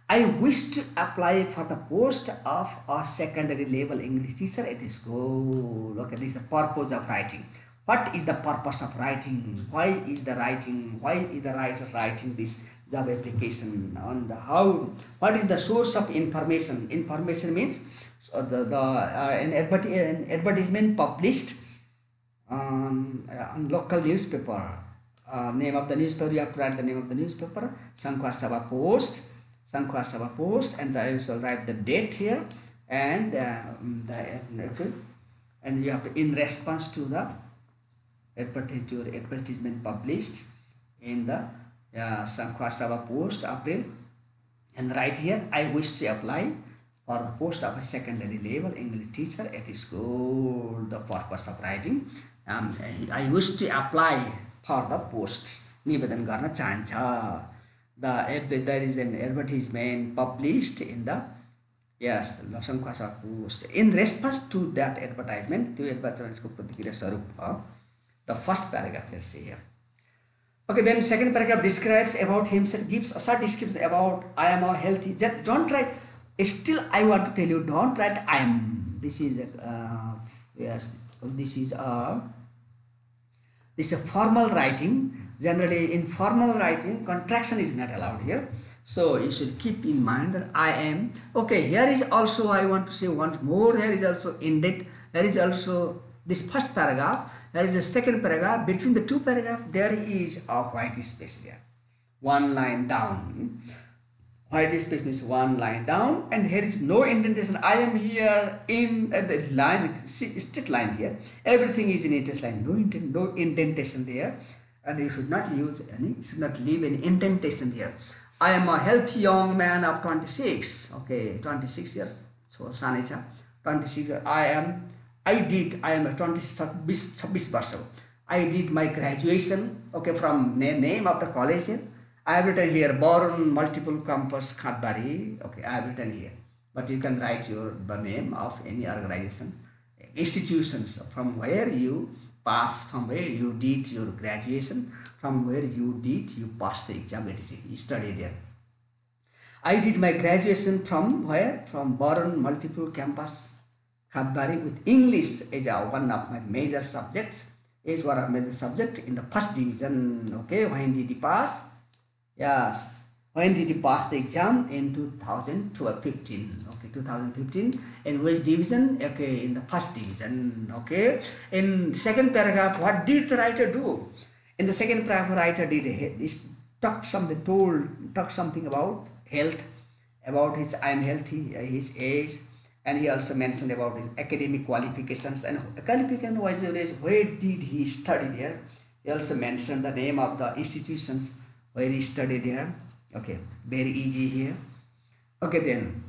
I wish to apply for the post of a secondary level English teacher at school. Okay, this is the purpose of writing. What is the purpose of writing? Why is the writer writing this job application? And how? What is the source of information? Information means an advertisement published on local newspaper. Name of the newspaper. You have to write the name of the newspaper. Sankhya Sabha Post. Sankhya Sabha Post, and I also write the date here, and and you have to in response to the advertisement published in the Sankhya Sabha Post April, and right here I wish to apply for the post of a secondary level English teacher at school. The purpose of writing, I wish to apply for the posts. निवेदन गर्न चाहन्छ. There is an advertisement published in the Sankhya Sabha Post. In response to that advertisement, to advertisement को प्रतिक्रिया स्वरूप the first paragraph, let's say here. Okay, then second paragraph describes about himself, gives a short description about I am a healthy. Just don't write. Still, I want to tell you, don't write I am. This is this is a formal writing. Generally, in formal writing, contraction is not allowed here. So you should keep in mind that I am. Okay, here is also I want to say one more. Here is also indent. Here is also this first paragraph. There is a second paragraph. Between the two paragraphs, there is a white space there. One line down. White space means one line down, and here is no indentation. I am here in the line, straight line here. Everything is in interest line. No indentation there, and you should not use any. Should not leave any indentation here. I am a healthy young man of 26. Okay, 26 years. So Sanecha, 26. I am a 26 person. I did my graduation, okay, from name of the college here. I have written here, Born Multiple Campus Khatbari. Okay, I have written here. But you can write the name of any organization, institutions from where you passed, from where you did your graduation, from where you passed the exam, etc. You study there. I did my graduation from where? From Born Multiple Campus Khatbari, with English as one of my major subjects, is one of my major subject in the first division. Okay, when did he pass? Yes, when did he pass the exam? In 2015. Okay, 2015. In which division? Okay, in the first division. Okay, in second paragraph, what did the writer do? In the second paragraph, writer talked something about health, about his I am healthy, his age. And he also mentioned about his academic qualifications, and qualification was where did he study there. He also mentioned the name of the institutions where he studied there. Okay, very easy here. Okay, then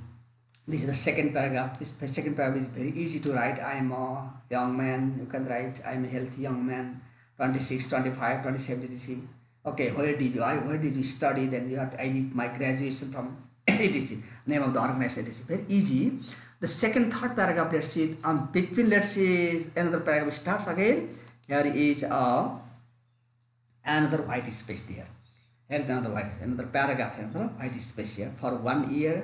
this is the second paragraph. This the second paragraph is very easy to write. I am a young man. You can write I am a healthy young man. 26, 25, 27, etc. Okay, where did you study? Then you have to, I did my graduation from etc. Name of the organization, etc. Very easy. The second, third paragraph, let's see. Between, let's see, another paragraph starts again. Here is another white space there. Here is another paragraph, another white space here. For 1 year,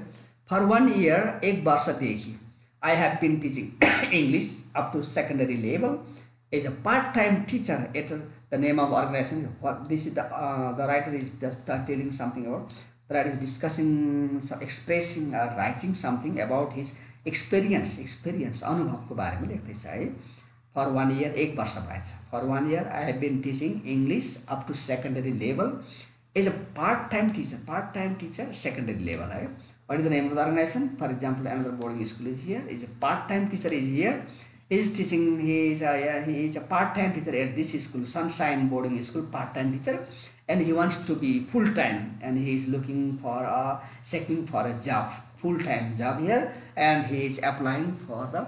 एक वर्षदेखि I have been teaching English up to secondary level as a part-time teacher at the name of organization. What this is the writer is just telling something about. The writer is discussing, expressing, writing something about his experience अनुभवको बारेमा लेख्दैछ है. For 1 year, एक वर्ष भएछ. For 1 year, I have been teaching English up to secondary level as a part-time teacher, secondary level. Right? What is the name of the organization? For example, another boarding school is here. Is a part-time teacher is here. He is teaching. He is a part-time teacher at this school, Sunshine Boarding School, part-time teacher, and he wants to be full-time. And he is looking for seeking for a job, full-time job here, and he is applying for the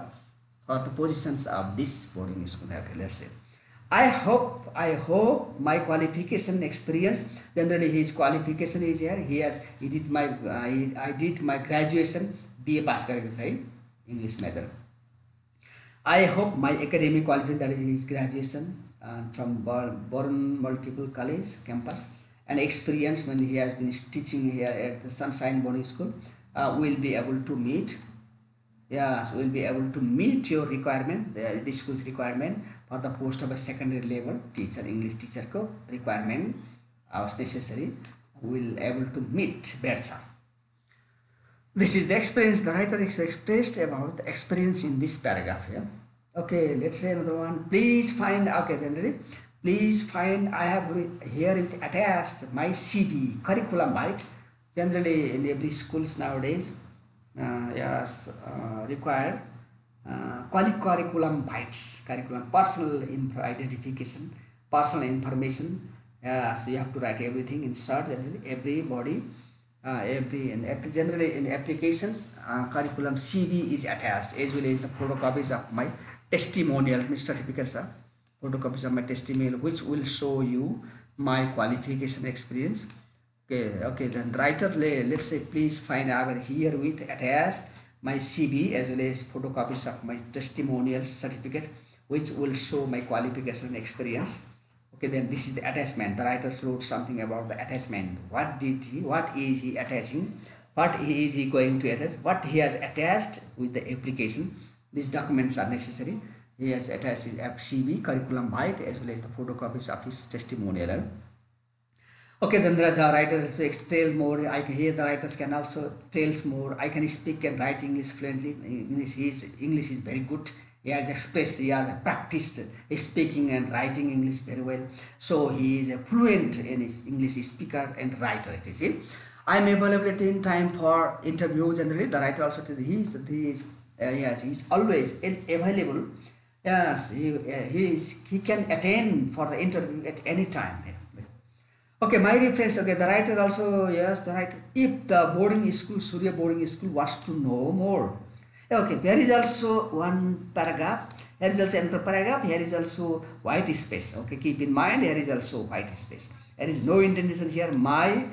positions of this boarding school. Okay, let's say. I hope my qualification experience, generally his qualification is here. I did my graduation BA pass गरेको छ है, English major. I hope my academic qualification, that is his graduation from Bourne Multiple College campus, and experience when he has been teaching here at the Sunshine Boarding School, will be able to meet. Yes, will be able to meet your requirement, the school's requirement for the post of a secondary level teacher, English teacher ko requirement was necessary, will able to meet better. This is the experience the writer expressed about the experience in this paragraph here. Okay, let's say another one. Please find, okay, then ready. Please find, I have here attached my CV, curriculum, right? Generally in every schools nowadays, require curriculum bites, personal identification, personal information. So you have to write everything in short. Everybody, generally in applications, curriculum CV is attached, as well as the photocopies of my testimonial, certificates, photocopies of my testimonial, which will show you my qualification experience. Okay, then writer, let's say, please find over here with attached my CV as well as photocopies of my testimonial certificate, which will show my qualification experience. Okay, then this is the attachment. The writer wrote something about the attachment. What is he attaching? What is he going to attach? What he has attached with the application. These documents are necessary. He has attached his CV, curriculum vitae, as well as the photocopies of his testimonial. Okay, then the writer also tell more. Here the writers can also tells more. I can speak and write English fluently. English is very good. He has expressed, he has practiced speaking and writing English very well. So he is a fluent in his English speaker and writer. It is it. I am available in time for interview. Generally, the writer also says he is always available. Yes, he can attend for the interview at any time. Okay, my reference. Okay, the writer also, yes, the writer. If the boarding school, Surya boarding school, wants to know more. Okay, there is also one paragraph. Here is also another paragraph. Here is also white space. Okay, keep in mind here is also white space. There is no indentation here. My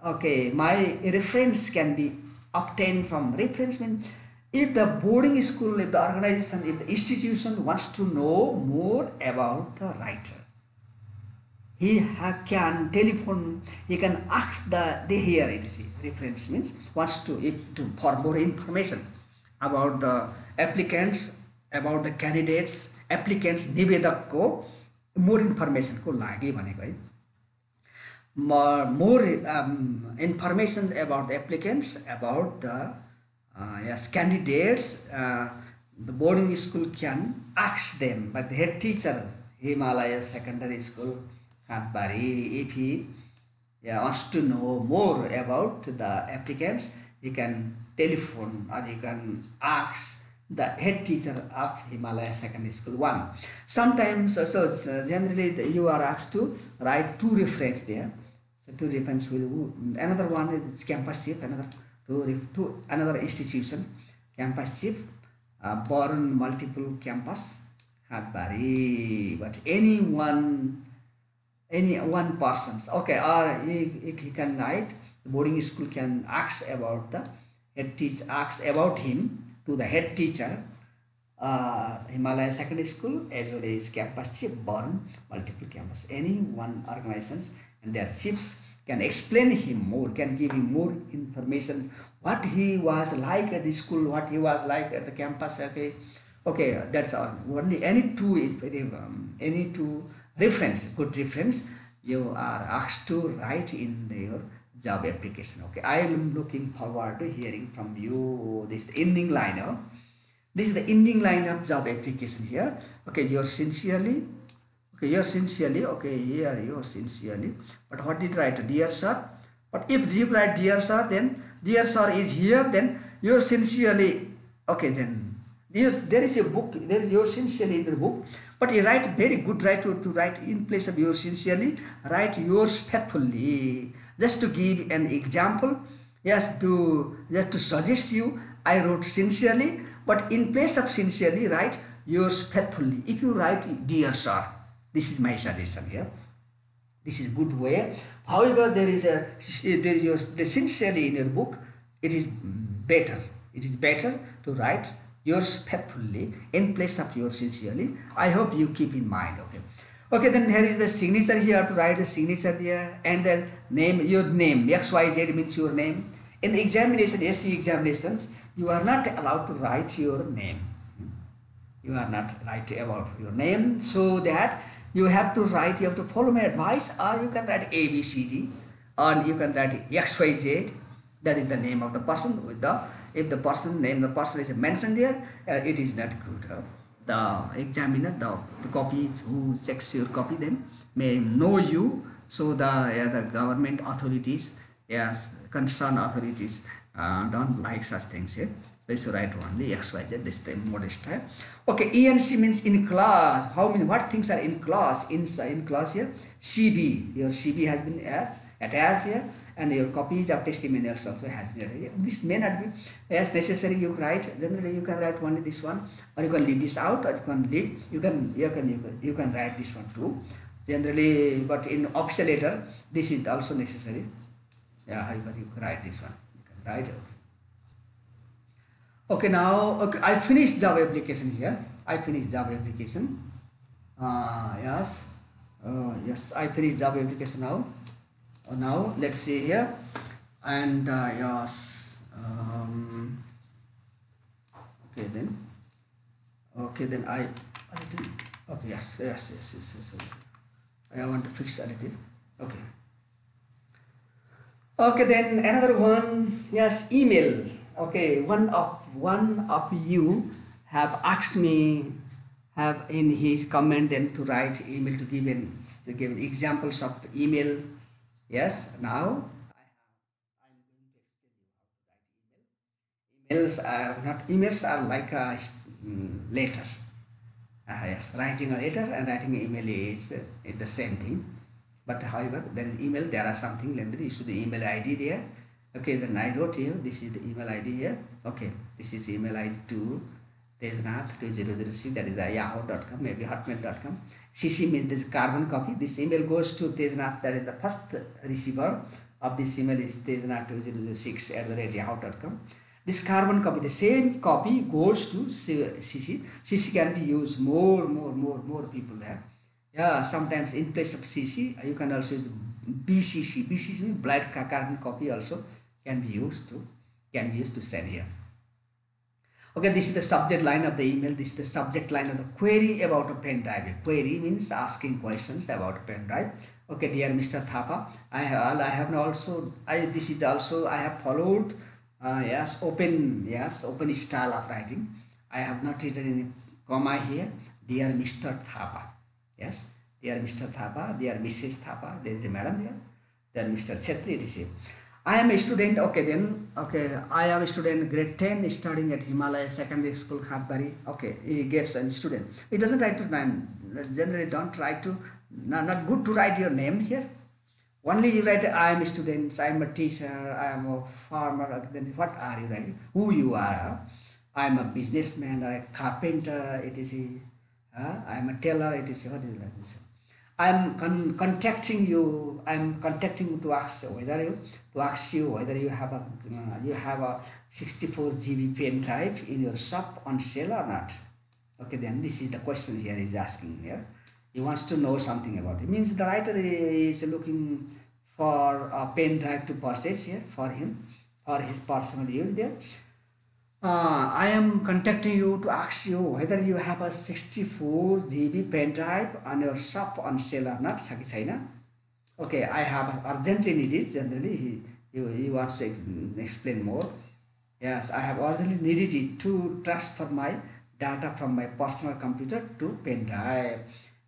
reference can be obtained from reference means if the boarding school, if the organization, if the institution wants to know more about the writer, he can telephone, he can ask here it is reference means wants to for more information about the applicants, about the candidates, applicants, nivedak ko more information ko lagi bhaneko hai. More information about the applicants, about the candidates, the boarding school can ask them, but the head teacher, Himalaya Secondary School, if he wants to know more about the applicants, he can telephone or he can ask the head teacher of Himalaya Secondary School 1. Sometimes, so generally you are asked to write 2 reference there. So two difference will another one is campus chief, another two another institution, campus chief, born multiple campus, Khatbari, but any one person's okay, or he can write the boarding school can ask about the head teacher, ask about him to the head teacher, Himalaya Secondary School as well as campus chief, born multiple campus. Any one organizations and their chiefs can explain him more, can give him more information what he was like at the school, what he was like at the campus. Okay, okay, that's all. Only any two is very any two reference, good reference. You are asked to write in your job application. Okay, I am looking forward to hearing from you. This ending line. This is the ending line of job application here. Okay, you're sincerely. Okay, you're sincerely. Okay, here you're sincerely. But what did you write? Dear sir. But if you write dear sir, then dear sir is here. Then you're sincerely. Okay, then there is a book. There is your sincerely in the book. But you write very good. Write to write in place of your sincerely. Write yours faithfully. Just to give an example. Yes, just to suggest you. I wrote sincerely. But in place of sincerely, write yours faithfully. If you write dear sir, this is my suggestion here. This is good way. However, there is your the sincerely in your book. It is better. It is better to write yours faithfully in place of yours sincerely. I hope you keep in mind. Okay. Okay. Then here is the signature here to write the signature there, and then name your name. XYZ means your name. In the examination, SC examinations, you are not allowed to write your name. You are not write about your name, so that you have to write, you have to follow my advice, or you can write ABCD, or you can write XYZ. That is the name of the person. With the if the person name the person is mentioned there, it is not good. The examiner, the copies who checks your copy, then may know you. So the government authorities, yes, concerned authorities don't like such things here. So it's right only XYZ, this the modest type. Okay, ENC means in class. How many, what things are in class? In class here, CB, your CB has been attached here, and your copies of testimonials also has been attached. This may not be as necessary. You write generally, you can write only this one, or you can leave this out, or you can leave. You can write this one too. Generally, but in official letter, this is also necessary. Yeah, however, you can write this one. You can write. Okay, now okay, I finished job application here. I finished job application. Yes, yes, I finished job application now. Now let's see here, and yes. Okay then I okay, yes. I want to fix a little. Okay. Okay, then another one. Yes, email. Okay, one of you have asked me, have in his comment then to write email to give examples of email. Yes, now I'm going to explain you how to write email. Emails are like letters. Yes, writing a letter and writing an email is the same thing. But however, there is email. There are something lengthy. You should the email ID there. Okay, then I wrote here. This is the email ID here. Okay, this is email ID to Tejnath2006. That is the yahoo.com, maybe hotmail.com. CC means this carbon copy. This email goes to Tejnath. That is the first receiver of this email is Tejnath2006@yahoo.com. This carbon copy, the same copy goes to CC. CC can be used more people there. Yeah, sometimes in place of CC, you can also use BCC. BCC means blind carbon copy also can be used to send here. Okay, this is the subject line of the email. This is the subject line of the query about a pen drive. A query means asking questions about a pen drive. Okay, dear Mr. Thapa, I have followed open style of writing. I have not written any comma here. Dear Mr. Thapa. Yes, dear Mr. Thapa, dear Mrs. Thapa, there is a madam here. Dear Mr. Chetri, it is here. I am a student. Okay, then. Okay, I am a student, grade 10, studying at Himalaya Secondary School, Khatbari. Okay, he gives a student. He doesn't write to name. Generally, don't try to. Not good to write your name here. Only you write, I am a student, I am a teacher, I am a farmer. Then what are you writing? Who you are? I am a businessman, or a carpenter. It is a. I am a tailor. It is a, what is like this? I am contacting you. I am contacting you to ask whether you have a 64 GB pen drive in your shop on sale or not. Okay, then this is the question here is asking here. He wants to know something about it. Means the writer is looking for a pen drive to purchase here for him, for his personal use there. I am contacting you to ask you whether you have a 64 GB pen drive on your shop on sale or not. Saki China. Okay, I have urgently needed. Generally, he wants to explain more. Yes, I have urgently needed it to transfer my data from my personal computer to pen drive.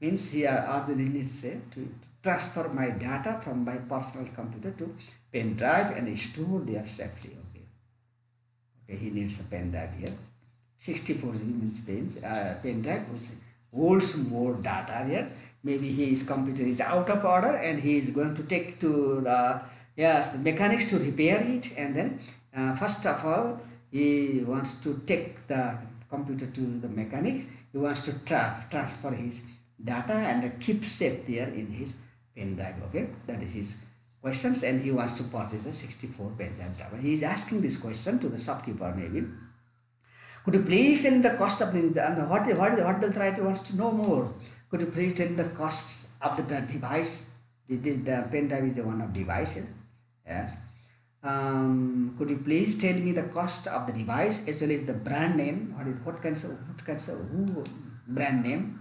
Means here urgently needs to transfer my data from my personal computer to pen drive and store there safely. Okay, he needs a pen drive here. 64 GB means pen drive which holds more data there. Maybe his computer is out of order and he is going to take to the the mechanics to repair it, and then first of all he wants to take the computer to the mechanic. He wants to transfer his data and keep safe there in his pen drive. Okay, that is his questions, and he wants to purchase a 64 pen drive. He is asking this question to the shopkeeper. Maybe could you please tell the cost of the and what the writer wants to know more. Could you please tell the costs of the device? The pen drive is the one of device. Yes. Could you please tell me the cost of the device? Actually, the brand name. What kinds of who brand name?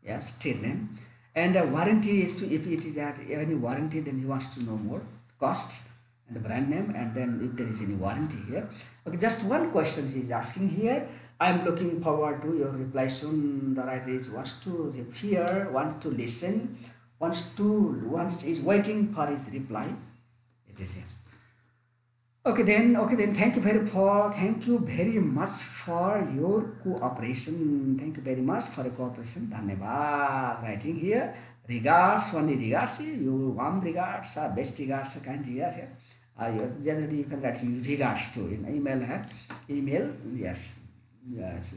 Yes, trade name. And warranty is to, if it is at any warranty, then he wants to know more costs and the brand name, and then if there is any warranty here. Okay, just one question he is asking here. I am looking forward to your reply soon. The writer is wants to hear, wants to listen, wants is waiting for his reply. It is here. Okay then, thank you very much for your cooperation. Thank you very much for your cooperation. Dhanyavad. Writing here, regards, only regards here, your warm regards, best regards, kind regards here. Generally you can write regards to in email, yes,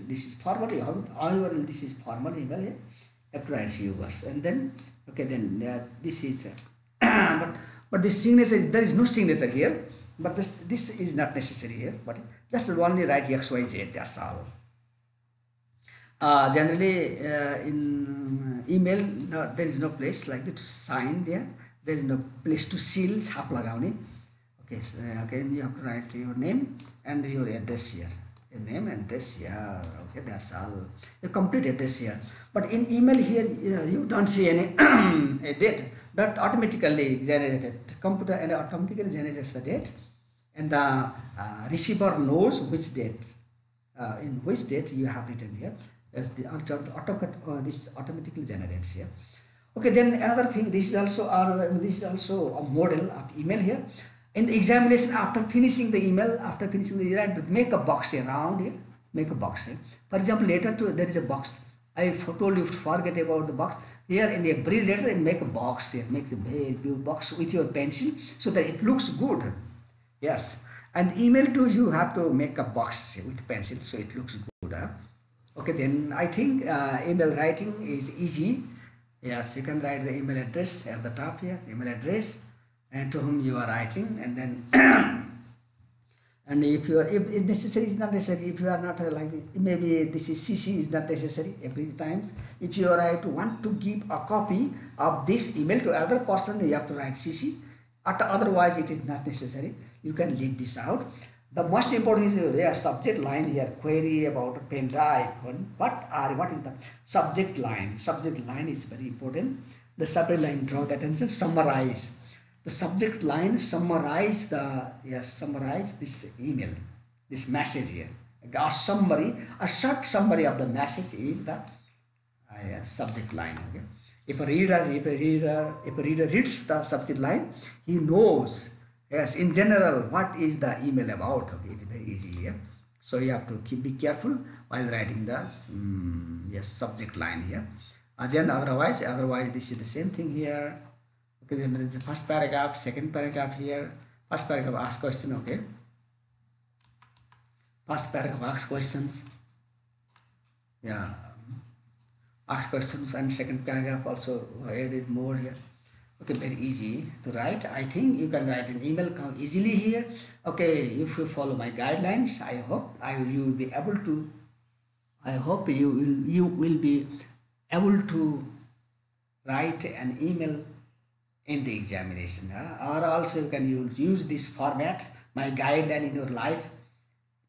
this is formal, however this is formal email here, you have to write yours, and then, okay, then this is, but this signature, there is no signature here. But this is not necessary here, but just only write XYZ, that's all. Generally in email there is no place like that to sign there. There is no place to seal, chhap lagaउने. Okay, so again you have to write your name and your address here. Your name and address here. Okay, that's all. Your complete address here. But in email here you don't see any a date. That automatically generated. Computer and automatically generates the date, and the receiver knows which date, in which date you have written here. As the this automatically generates here. Okay, then another thing. This is also a model of email here. In the examination, after finishing the email, make a box around it. Make a box here. For example, later there is a box. I told you to forget about the box. Here in the every letter, make a box here. Make a very beautiful box with your pencil so that it looks good. Yes. And email too, you have to make a box with pencil so it looks good. Okay, then I think email writing is easy. Yes, you can write the email address at the top here. Email address and to whom you are writing, and then and if it's necessary, it's not necessary. If you are not maybe this is CC is not necessary every times. If you want to give a copy of this email to another person, you have to write CC. Otherwise, it is not necessary. You can leave this out. The most important is subject line here. Query about a pen drive. What is the subject line? Subject line is very important. The subject line, draw the attention. Summarize. The subject line summarize this email, this message here. A summary, a short summary of the message is the subject line. Okay. If a reader reads the subject line, he knows, yes, in general what is the email about. Okay, it's very easy here. So you have to be careful while writing the subject line here. Again, otherwise this is the same thing here. Okay, then there is the first paragraph, second paragraph here. First paragraph asks question, okay. First paragraph asks questions. Yeah, ask questions, and second paragraph also added more here. Okay, very easy to write. I think you can write an email come easily here. Okay, if you follow my guidelines, I hope you will be able to. I hope you will be able to write an email in the examination, or also you can use this format, my guideline in your life,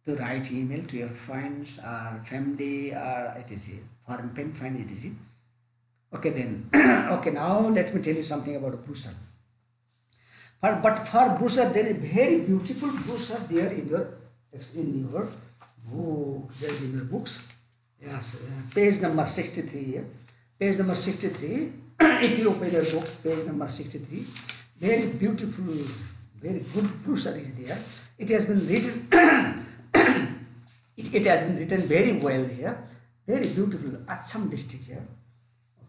to write email to your friends or family or etc. Foreign pen friend etc. Okay then, okay, now let me tell you something about a brochure. But for brochure, there is very beautiful brochure there in your book. There is in your books. Yes, page number 63 here. Page number 63. If you open your books, page number 63, very beautiful, very good brochure is there. It has been written. it has been written very well here. Very beautiful. Assam district here.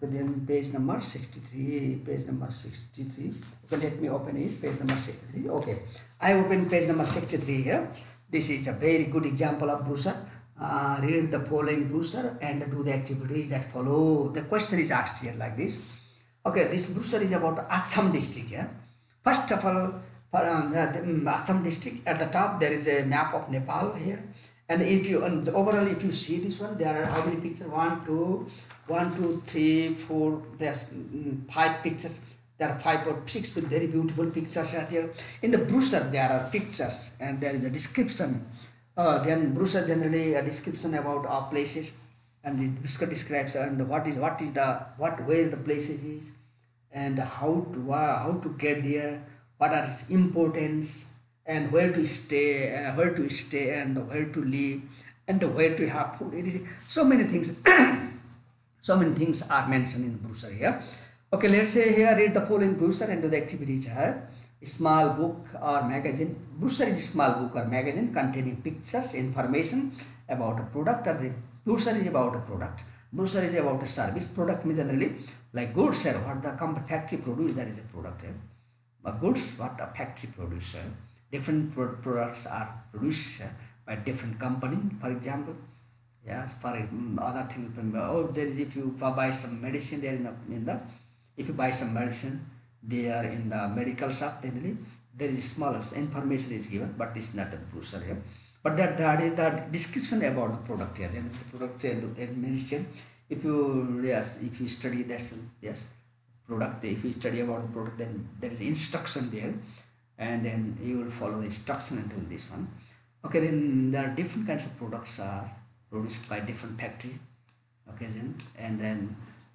Okay, then page number 63, page number 63. Okay, let me open it, page number 63. Okay, I open page number 63 here. This is a very good example of brochure. Read the following brochure and do the activities that follow. The question is asked here like this. Okay, this brochure is about Assam district here. First of all, for the Assam district, at the top there is a map of Nepal here. And if you overall, if you see this one, there are how many pictures? 1, 2, 3, 4. There's 5 pictures. There are 5 or 6 with very beautiful pictures are here. In the brochure, there are pictures and there is a description. Then brochure generally a description about our places, and the brochure describes and what where the places is, and how to get there, what are its importance, and where to stay, and where to live, and where to have food. It is so many things. So many things are mentioned in the brochure here. Okay, let's say here read the following brochure and do the activities here. A small book or magazine. Brochure is a small book or magazine containing pictures, information about a product, or the brochure is about a product. Brochure is about a service. Product means generally like goods, or what the factory produce, that is a product here. But goods, what a factory producer. Different products are produced by different company, for example. Yes, for other things. Oh, there is, if you buy some medicine, there in the if you buy some medicine, they are in the medical shop. Then there is smaller information is given, but it's not a brochure here. But that is the description about the product here. Then the product medicine. If you study that, yes, product. If you study about the product, then there is instruction there, and then you will follow the instruction and do this one. Okay, then there are different kinds of products are produced by different factory. Okay,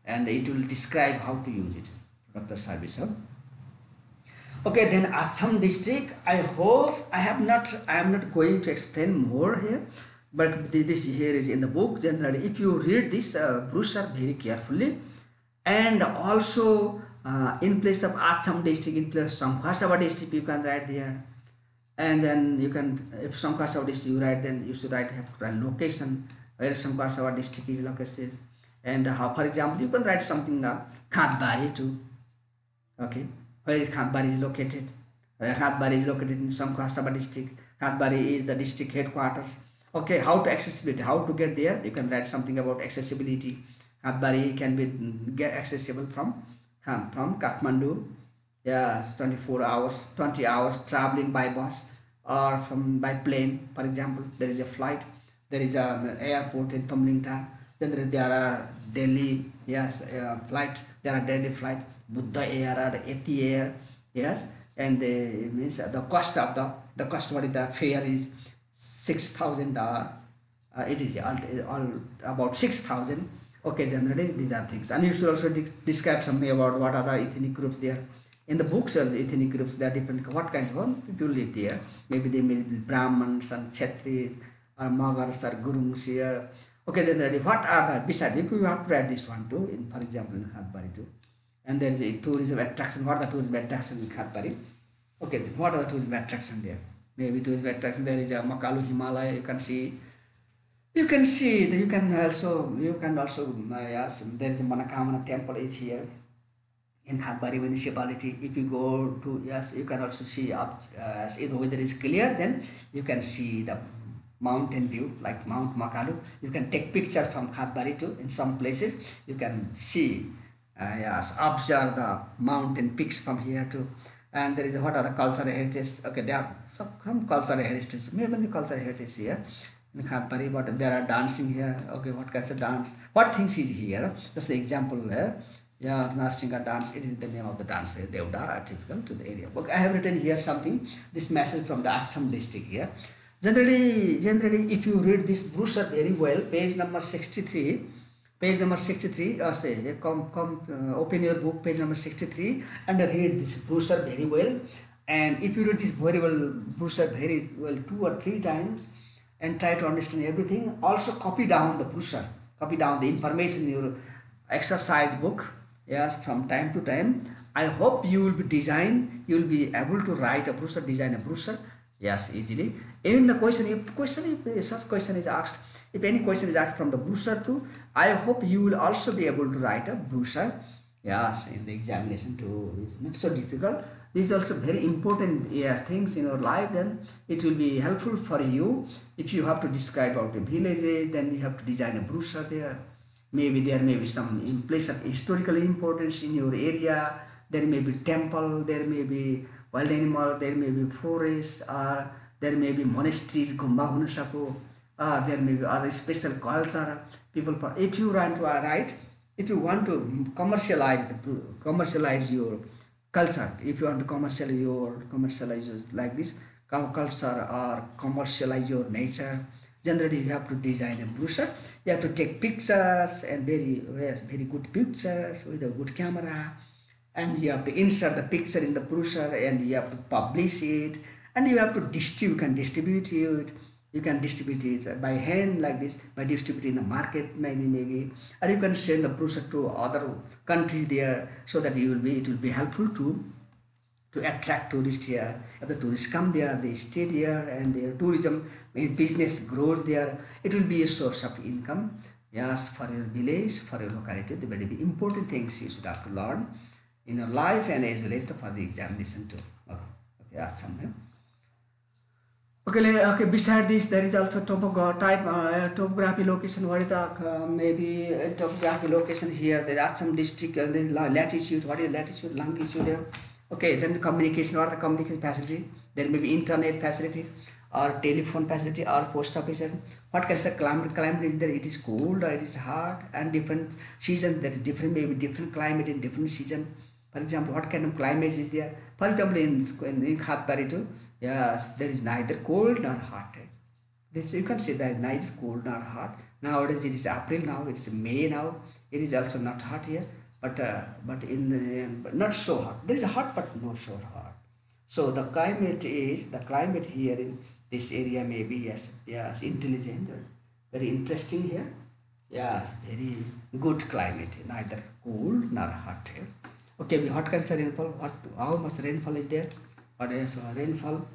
and it will describe how to use it, product or service. Okay, then Assam district, I hope I am not going to explain more here, but this here is in the book. Generally, if you read this brochure very carefully, and also in place of Assam district, in place of Samkhasaba district, you can write there. And then you can, if Samkhasaba district you write, then you should have to write location where Samkhasaba district is located, and how, for example, you can write something Khatbari too. Okay, where is Khatbari is located? Khatbari is located in Samkhasaba district. Khatbari is the district headquarters. Okay, how to accessibility, how to get there? You can write something about accessibility. Khatbari can be get accessible from Kathmandu. Yes, 20 hours traveling by bus or by plane. For example, there is a flight. There is an airport in Tumlingta. Then there are daily flight. There are daily flight. Buddha Air or Eti Air. Yes, and means the cost of the cost what is the fare is $6,000. It is all about 6,000. Okay, generally these are things, and you should also describe something about what are the ethnic groups there. In the books, ethnic groups, there are different, what kinds of people live there. Maybe they may be Brahmins and Kshatris or Maghars or Gurungs here. Okay, then what are the, besides, if you have to write this one too, in, for example, in Khatbari too. And there is a tourism attraction. What are the tourism attraction in Khatbari? Okay, then what are the tourism attraction there? Maybe tourism attraction, there is a Makalu Himalaya, you can see. You can see, you can also, yes, there is a Manakamana temple is here. in Khatbari municipality. If you go to, yes, you can also see up, if the weather is clear, then you can see the mountain view like Mount Makalu. You can take pictures from Khatbari too. In some places you can see, yes, observe the mountain peaks from here too. And there is what are the cultural heritage. Okay, there are some cultural heritage, many cultural heritage here in Khatbari, but there are dancing here. Okay, what kinds of dance, what things is here? Just the example here. Yeah, Narsinga dance, it is the name of the dance. Devda are typical to the area. Okay, I have written here something, this message from the Assam district here. Generally, if you read this brochure very well, page number 63, say, open your book, page number 63, and read this brochure very well. And if you read this very well, brochure very well 2 or 3 times, and try to understand everything, also copy down the brochure, copy down the information in your exercise book, yes, from time to time. I hope you will you will be able to write a brochure, design a brochure, yes, easily. Even the question, if such question is asked, if any question is asked from the brochure too, I hope you will also be able to write a brochure, yes, in the examination too. It's not so difficult. This is also very important, yes, things in your life. Then it will be helpful for you. If you have to describe about the villages, then you have to design a brochure there. Maybe there may be some place of historical importance in your area. There may be temple, there may be wild animal, there may be forest, or there may be monasteries, gumba huna sako, there may be other special culture. People, if you want to write, if you want to commercialize your culture, if you want to commercialize like this culture, or commercialize your nature, generally you have to design a brochure. You have to take pictures, and very good pictures with a good camera, and you have to insert the picture in the brochure, and you have to publish it, and you have to distribute it. You can distribute it by hand like this, by distributing the market, maybe, or you can send the brochure to other countries there, so that it will be helpful to attract tourists here. If the tourists come there, they stay there, and their tourism business grows there. It will be a source of income, yes, for your village, for your locality. The very important things you should have to learn in your life, and as well as for the examination too. Okay, that's something. Okay, okay. Beside this, there is also topography location. What is the maybe topography location here? There are some district, the latitude. What is latitude, longitude here? Okay, then the communication. What are the communication facility? There may be internet facility, or telephone facility, or post office. What kind of climate is there? It is cold or it is hot, and different season. There is different, maybe different climate in different season. For example, what kind of climate is there? For example, in Khatbari too, yes, there is neither cold nor hot. This you can say that neither cold nor hot. Nowadays it is April now, it's May now. It is also not hot here, but in the but not so hot. There is hot, but not so hot. So the climate here in this area may be, yes, intelligent, very interesting here. Yes, very good climate, neither cold nor hot here. Okay, what kinds of rainfall? How much rainfall is there? What is rainfall?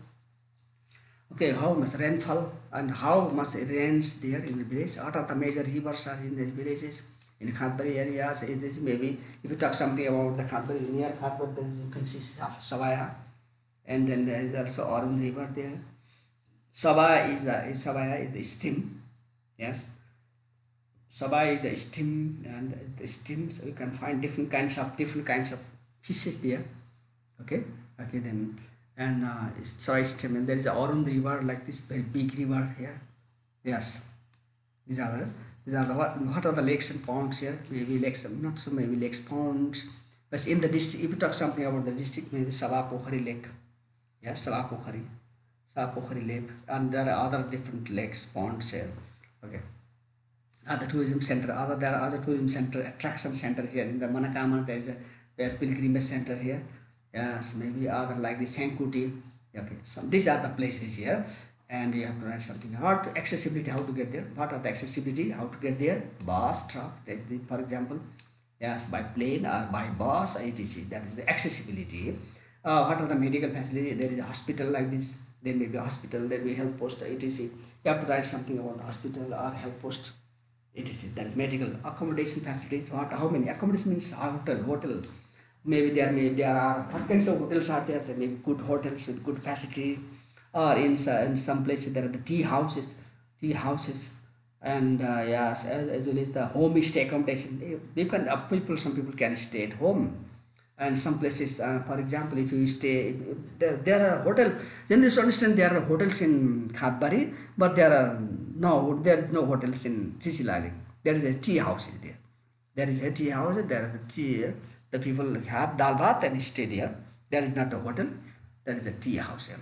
Okay, how much rainfall and how much rains there in the village? What are the major rivers are in the villages? In Khatbari areas, it is maybe if you talk something about the Khatbari, near Khatbari, then you can see Savaya, and then there is also Arun River there. Savaya is the stream, yes. Sabah is a stream, and the streams you can find different kinds of fishes there. Okay, okay then, and Sabah stream, and there is a Arun River, like this very big river here. Yes, these are the what are the lakes and ponds here? Maybe lakes, not so maybe lakes, ponds. But in the district, if you talk something about the district, maybe Sabah Pokhari Lake. Yes, Sabah Pokhari Lake, and there are other different lakes, ponds here. Okay. Other tourism center, there are other tourism center, attraction center here in the Manakama. There's pilgrimage center here. Yes, maybe other like the Sankuti. Okay, so these are the places here, and you have to write something. Accessibility, how to get there? What are the accessibility? How to get there? Bus, truck, for example. Yes, by plane or by bus, etc. That is the accessibility. What are the medical facility? There is a hospital like this. There may be a hospital. There may be health post, etc. You have to write something about hospital or health post. That is medical accommodation facilities. How many accommodation means hotel, Maybe there are what kinds of hotels are there? There may be good hotels with good facility, or in some places there are the tea houses, and yes, as well as the home stay accommodation. You can some people can stay at home, and some places, for example, if you stay, there are hotel. Then you should understand there are hotels in Khatbari, but there is no hotels in Chisilali. There is a tea house in there. There is a tea house. There is a tea. The people have dal bhat and stay there. There is not a hotel. There is a tea house here.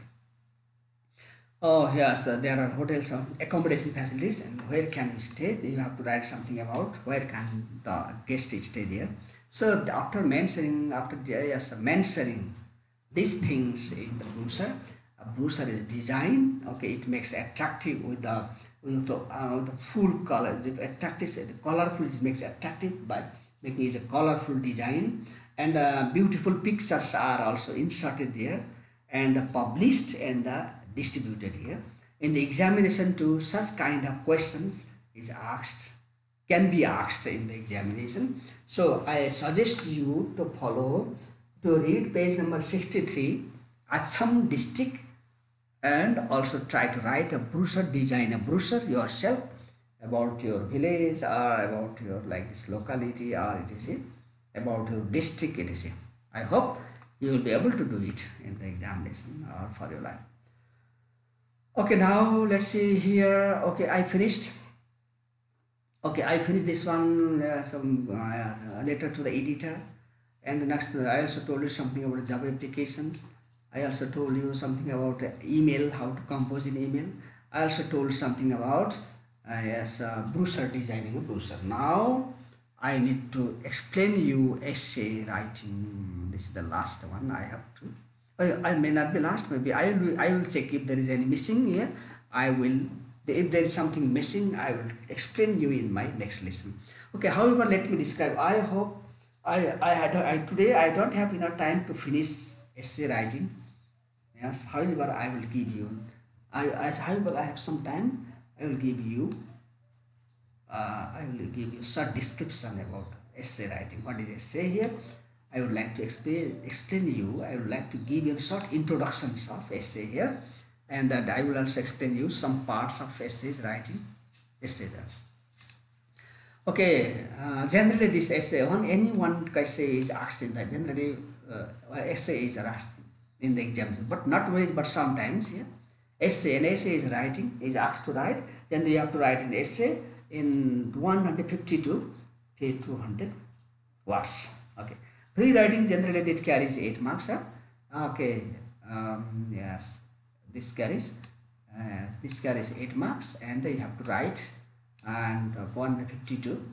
Oh yes, there are hotels or accommodation facilities, and where can you stay? You have to write something about where can the guest stay there. So after mentioning, mentioning these things in the brochure, a brochure is designed. Okay, it makes attractive with the full color. If attractive, the colorful, it makes attractive by making it a colorful design, and beautiful pictures are also inserted there, and published and distributed here. In the examination too, such kind of questions is asked, can be asked in the examination. So I suggest you to to read page number 63, Assam district, and also try to write a brochure, design a brochure yourself about your village, or about your like this locality, or etc., about your district, etc. I hope you will be able to do it in the examination or for your life. Okay, now let's see here. Okay, I finished. Okay, I finished this one, some letter to the editor, and the next I also told you something about Java application. I also told you something about email, how to compose an email. I also told something about brochure, designing a brochure. Now I need to explain you essay writing. This is the last one I have to. I may not be last. Maybe I will check if there is any missing here. I will. If there is something missing, I will explain you in my next lesson. Okay. However, let me describe. I hope today I don't have enough time to finish essay writing. Yes. However, I will give you. However, I have some time. I will give you. I will give you short description about essay writing. What is essay here? I would like to explain you. I would like to give you a short introductions of essay here, and that I will also explain you some parts of essays writing. Essays. Okay. Generally, this essay, when anyone essay is asked in that, generally essay is asked in the exams, but not always, but sometimes. Yeah. An essay is writing, is asked to write. Then you have to write an essay in 150 to 200 words. Okay. Rewriting generally it carries 8 marks. Okay. Yes. This carries 8 marks, and you have to write and 150 to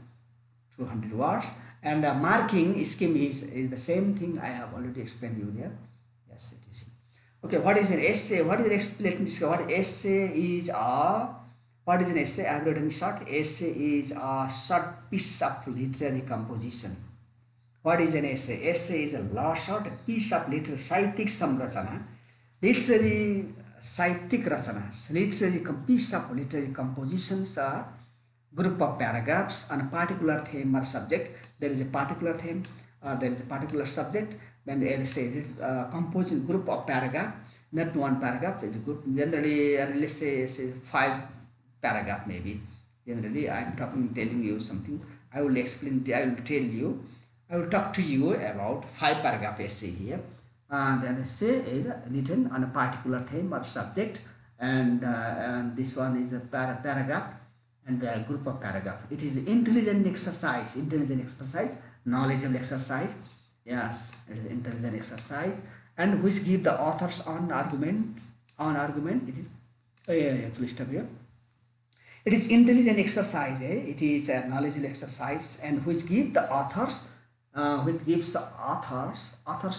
200 words. And the marking scheme is the same thing I have already explained you there. Yes, it is. Okay, what is an essay? What is an essay? Let me discover what essay is. What is an essay? I have written short. Essay is a short piece of literary composition. What is an essay? Essay is a short piece of literary साहित्यिक संरचना, literary साहित्यिक रचना, literary piece of literary compositions are group of paragraphs on a particular theme or subject. There is a particular theme, or there is a particular subject. When the essay is composing group of paragraph, not one paragraph is a group. Generally, let's say 5 paragraph maybe. Generally, I am telling you something. I will explain. I will tell you. I will talk to you about 5 paragraph essay here. The essay is written on a particular theme or subject, and this one is a paragraph and a group of paragraph. It is intelligent exercise, knowledgeable exercise. Yes, it is intelligent exercise, and which give the authors on argument. It is please stop here. It is intelligent exercise. It is a knowledgeable exercise, and which give the authors. Which gives authors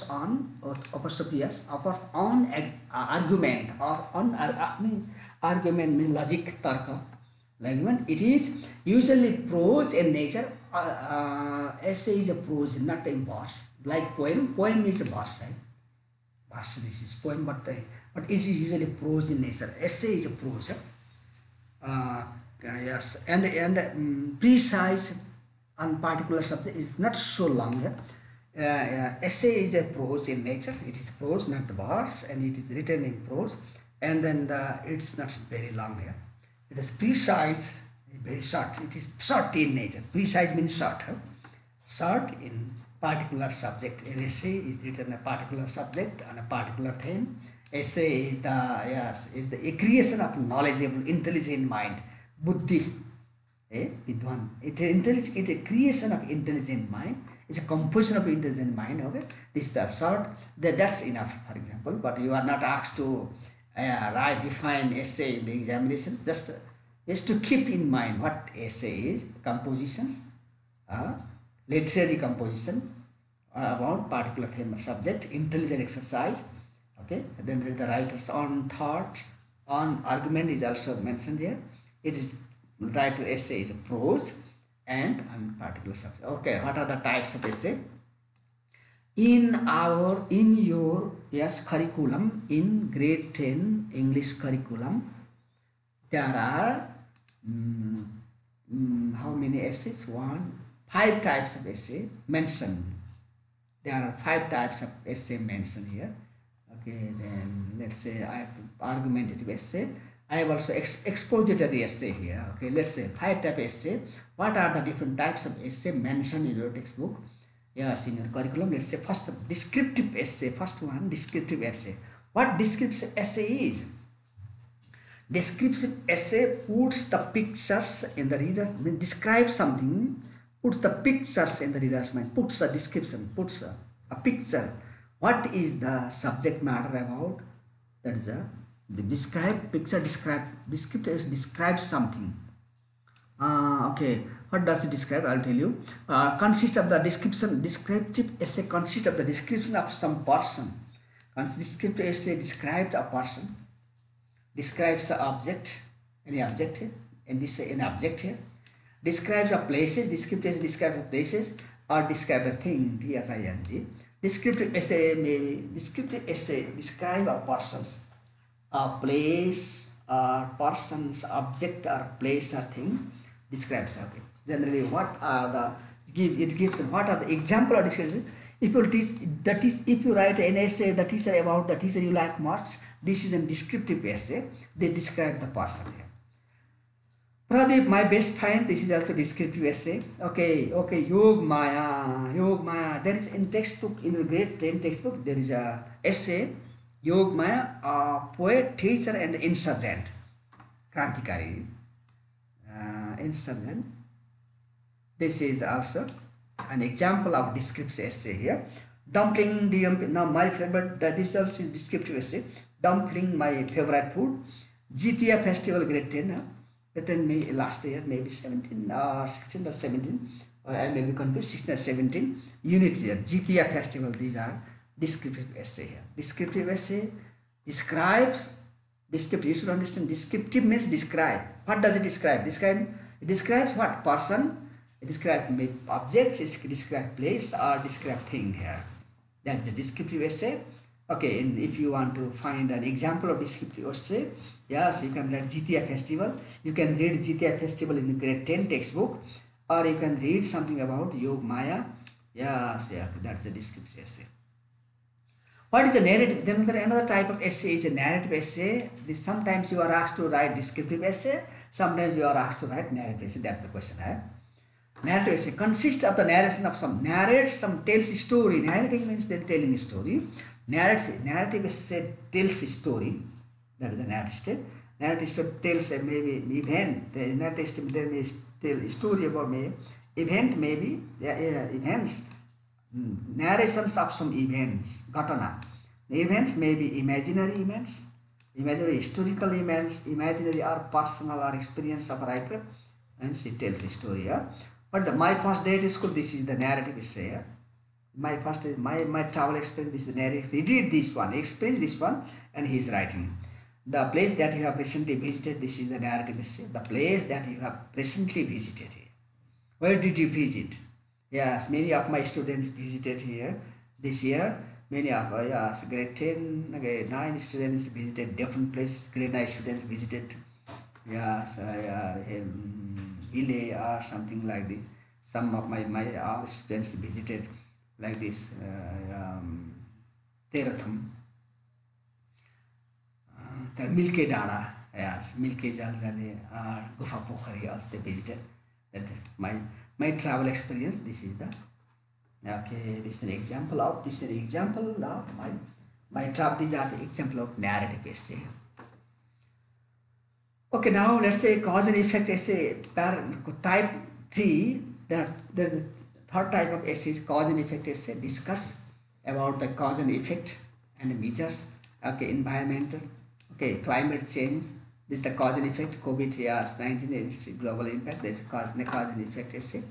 on apostrophes on argument or on argument means logic tarka argument. It is usually prose in nature. Essay is a prose, not a verse. Like poem is a verse. Verse, this is poem, but it is usually prose in nature. Essay is a prose. Yes, and precise on particular subject is not so long here. Essay is a prose in nature. It is prose, not verse, and it is written in prose. And then it's not very long here. It is precise, very short. It is short in nature. Precise means short. Huh? Short in particular subject. An essay is written a particular subject on a particular theme. Essay is the creation of knowledgeable, intelligent mind, buddhi. Vidwan. It's a creation of intelligent mind. It's a composition of intelligent mind. Okay, this is short. That's enough, for example. But you are not asked to write define essay in the examination. Just to keep in mind what essay is. Compositions, literary composition about particular theme or subject. Intelligent exercise. Okay. Then there is the writer's own thought, on argument is also mentioned here. It is write to essay is a prose and on particular subject. Okay, what are the types of essay? In your curriculum, in grade 10 English curriculum, there are how many essays? 5 types of essay mentioned. There are 5 types of essay mentioned here. Okay, then let's say I have argumentative essay. I have also expository essay here. Okay, let's say 5 type essay. What are the different types of essay mentioned in your textbook? Yes, in your curriculum. Let's say first descriptive essay. First one, descriptive essay. What descriptive essay is? Descriptive essay puts the pictures in the reader. Describes something, puts the pictures in the reader's mind. Puts a description. Puts a picture. What is the subject matter about? That is the describe picture. Descriptive describes something. Okay, what does it describe? I'll tell you. Consists of the description. Descriptive essay consists of the description of some person. Descriptive essay describes a person. Describes an object. Any object here? And this an object here. Describes a places. Descriptive describes places or describe a thing. T-S-I-N-G. Descriptive essay maybe descriptive essay describe a person's, a place, or person's object or place or thing. Describes. Okay. Generally, what are the it gives what are the example or description. If you teach if you write an essay the teacher about the teacher you like much, this is a descriptive essay. They describe the person here. Pradeep, my best friend, this is also descriptive essay. Okay, Yog Maya. There is in textbook, in the grade 10 textbook, there is a essay, Yog Maya, poet, teacher and insurgent. Krantikari, insurgent. This is also an example of descriptive essay here. Dumpling, now my favorite, this also is descriptive essay. Dumpling, my favorite food. Jitiya festival, grade 10. Written me last year, maybe 17 or 16 or 17, or I may be confused, 16 or 17. Unit here, Jitiya festival, these are descriptive essay here. Descriptive essay describes, descriptive, you should understand, descriptive means describe. What does it describe? It describes what? Person, it describes objects, it describes place or describe thing here. That's a descriptive essay. Okay, and if you want to find an example of descriptive essay, yes, you can read Jitiya festival. You can read Jitiya festival in the grade 10 textbook, or you can read something about Yog Maya. Yes, yeah, that's a descriptive essay. What is a narrative? Then another type of essay is a narrative essay. Sometimes you are asked to write descriptive essay. Sometimes you are asked to write narrative essay. That's the question. Narrative essay consists of the narration of some narrates, some tells a story. Narrating means they're telling a story. Narrative essay tells a story. That is the narrative. Narrative tells maybe event. The narrative then may tell a story about event, maybe events. Narrations of some events. Ghatana. The events may be imaginary events, imaginary historical events, imaginary or personal or experience of a writer, and she tells a story. But my first day at school, this is the narrative essay. My travel experience, this is the narrative. He did this one, he experienced this one, and he is writing. The place that you have recently visited, this is the narrative essay. The place that you have recently visited. Where did you visit? Yes, many of my students visited here this year. Many of grade 10, grade 9 students visited different places. Grade 9 students visited Ile or something like this. Some of my students visited like this. Teratham, the Milke Dada, yes, Milke Jalzale, Gufa Pokhari, also they visited. That is my travel experience. This is the okay. This is an example of my travel. These are the example of narrative essay. Okay, now let's say cause and effect essay type 3. There's the third type of essays, cause and effect essay, discuss about the cause and effect and measures. Okay, environmental, okay, climate change. This is the cause and effect. COVID, yes, 19, it's global impact. There's a cause and effect essay.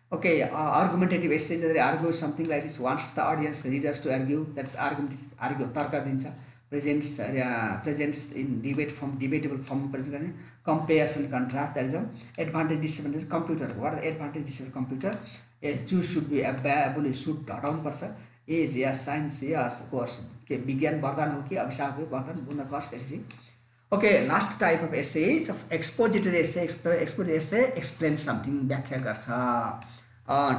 Okay, argumentative essays, they argue something like this. Wants the audience readers to argue. That's argument, argue tarka dincha. Presents in debate from debatable form, compares and contrast. That is a advantage disadvantage computer. What are the advantage disadvantage computer? Yes, choose should be available, should down person. Is yes, science, yes, course. Okay, begin bardan ho ki abhishek ho bardan buna course essay. Okay, last type of essays of expository essay. Expository essay explains something, व्याख्या गर्छ,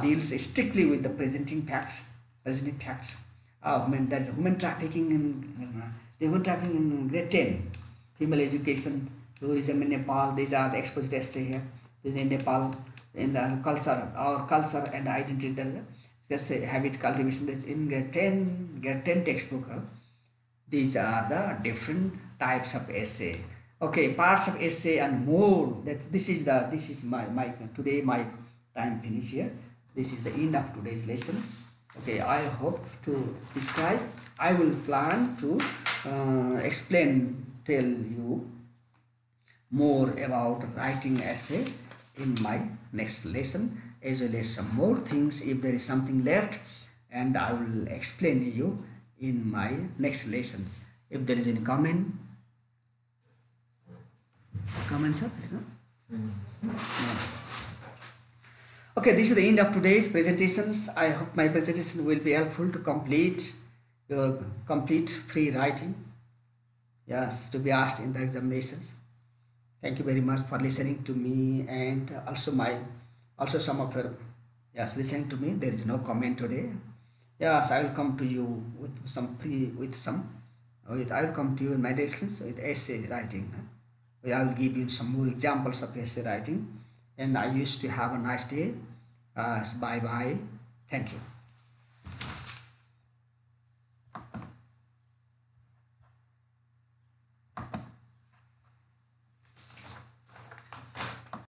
deals strictly with the presenting facts. There's human trafficking in grade 10, female education, tourism in Nepal. These are the expository essay here. This is in Nepal, in the culture, our culture and identity. There's a habit cultivation. This in grade 10 textbook. These are the different types of essay. Okay, parts of essay and more. This is my today my time finish here. This is the end of today's lesson. Okay, I hope to describe. I will plan to tell you more about writing essay in my next lesson, as well as some more things if there is something left, and I will explain you in my next lessons. If there is any comments, sir? No. Okay, this is the end of today's presentations. I hope my presentation will be helpful to complete your free writing. Yes, to be asked in the examinations. Thank you very much for listening to me, and also some of your listening to me. There is no comment today. Yes, I will come to you I will come to you in my lessons with essay writing. I will give you some more examples of essay writing, and I used to have a nice day. Bye bye. Thank you.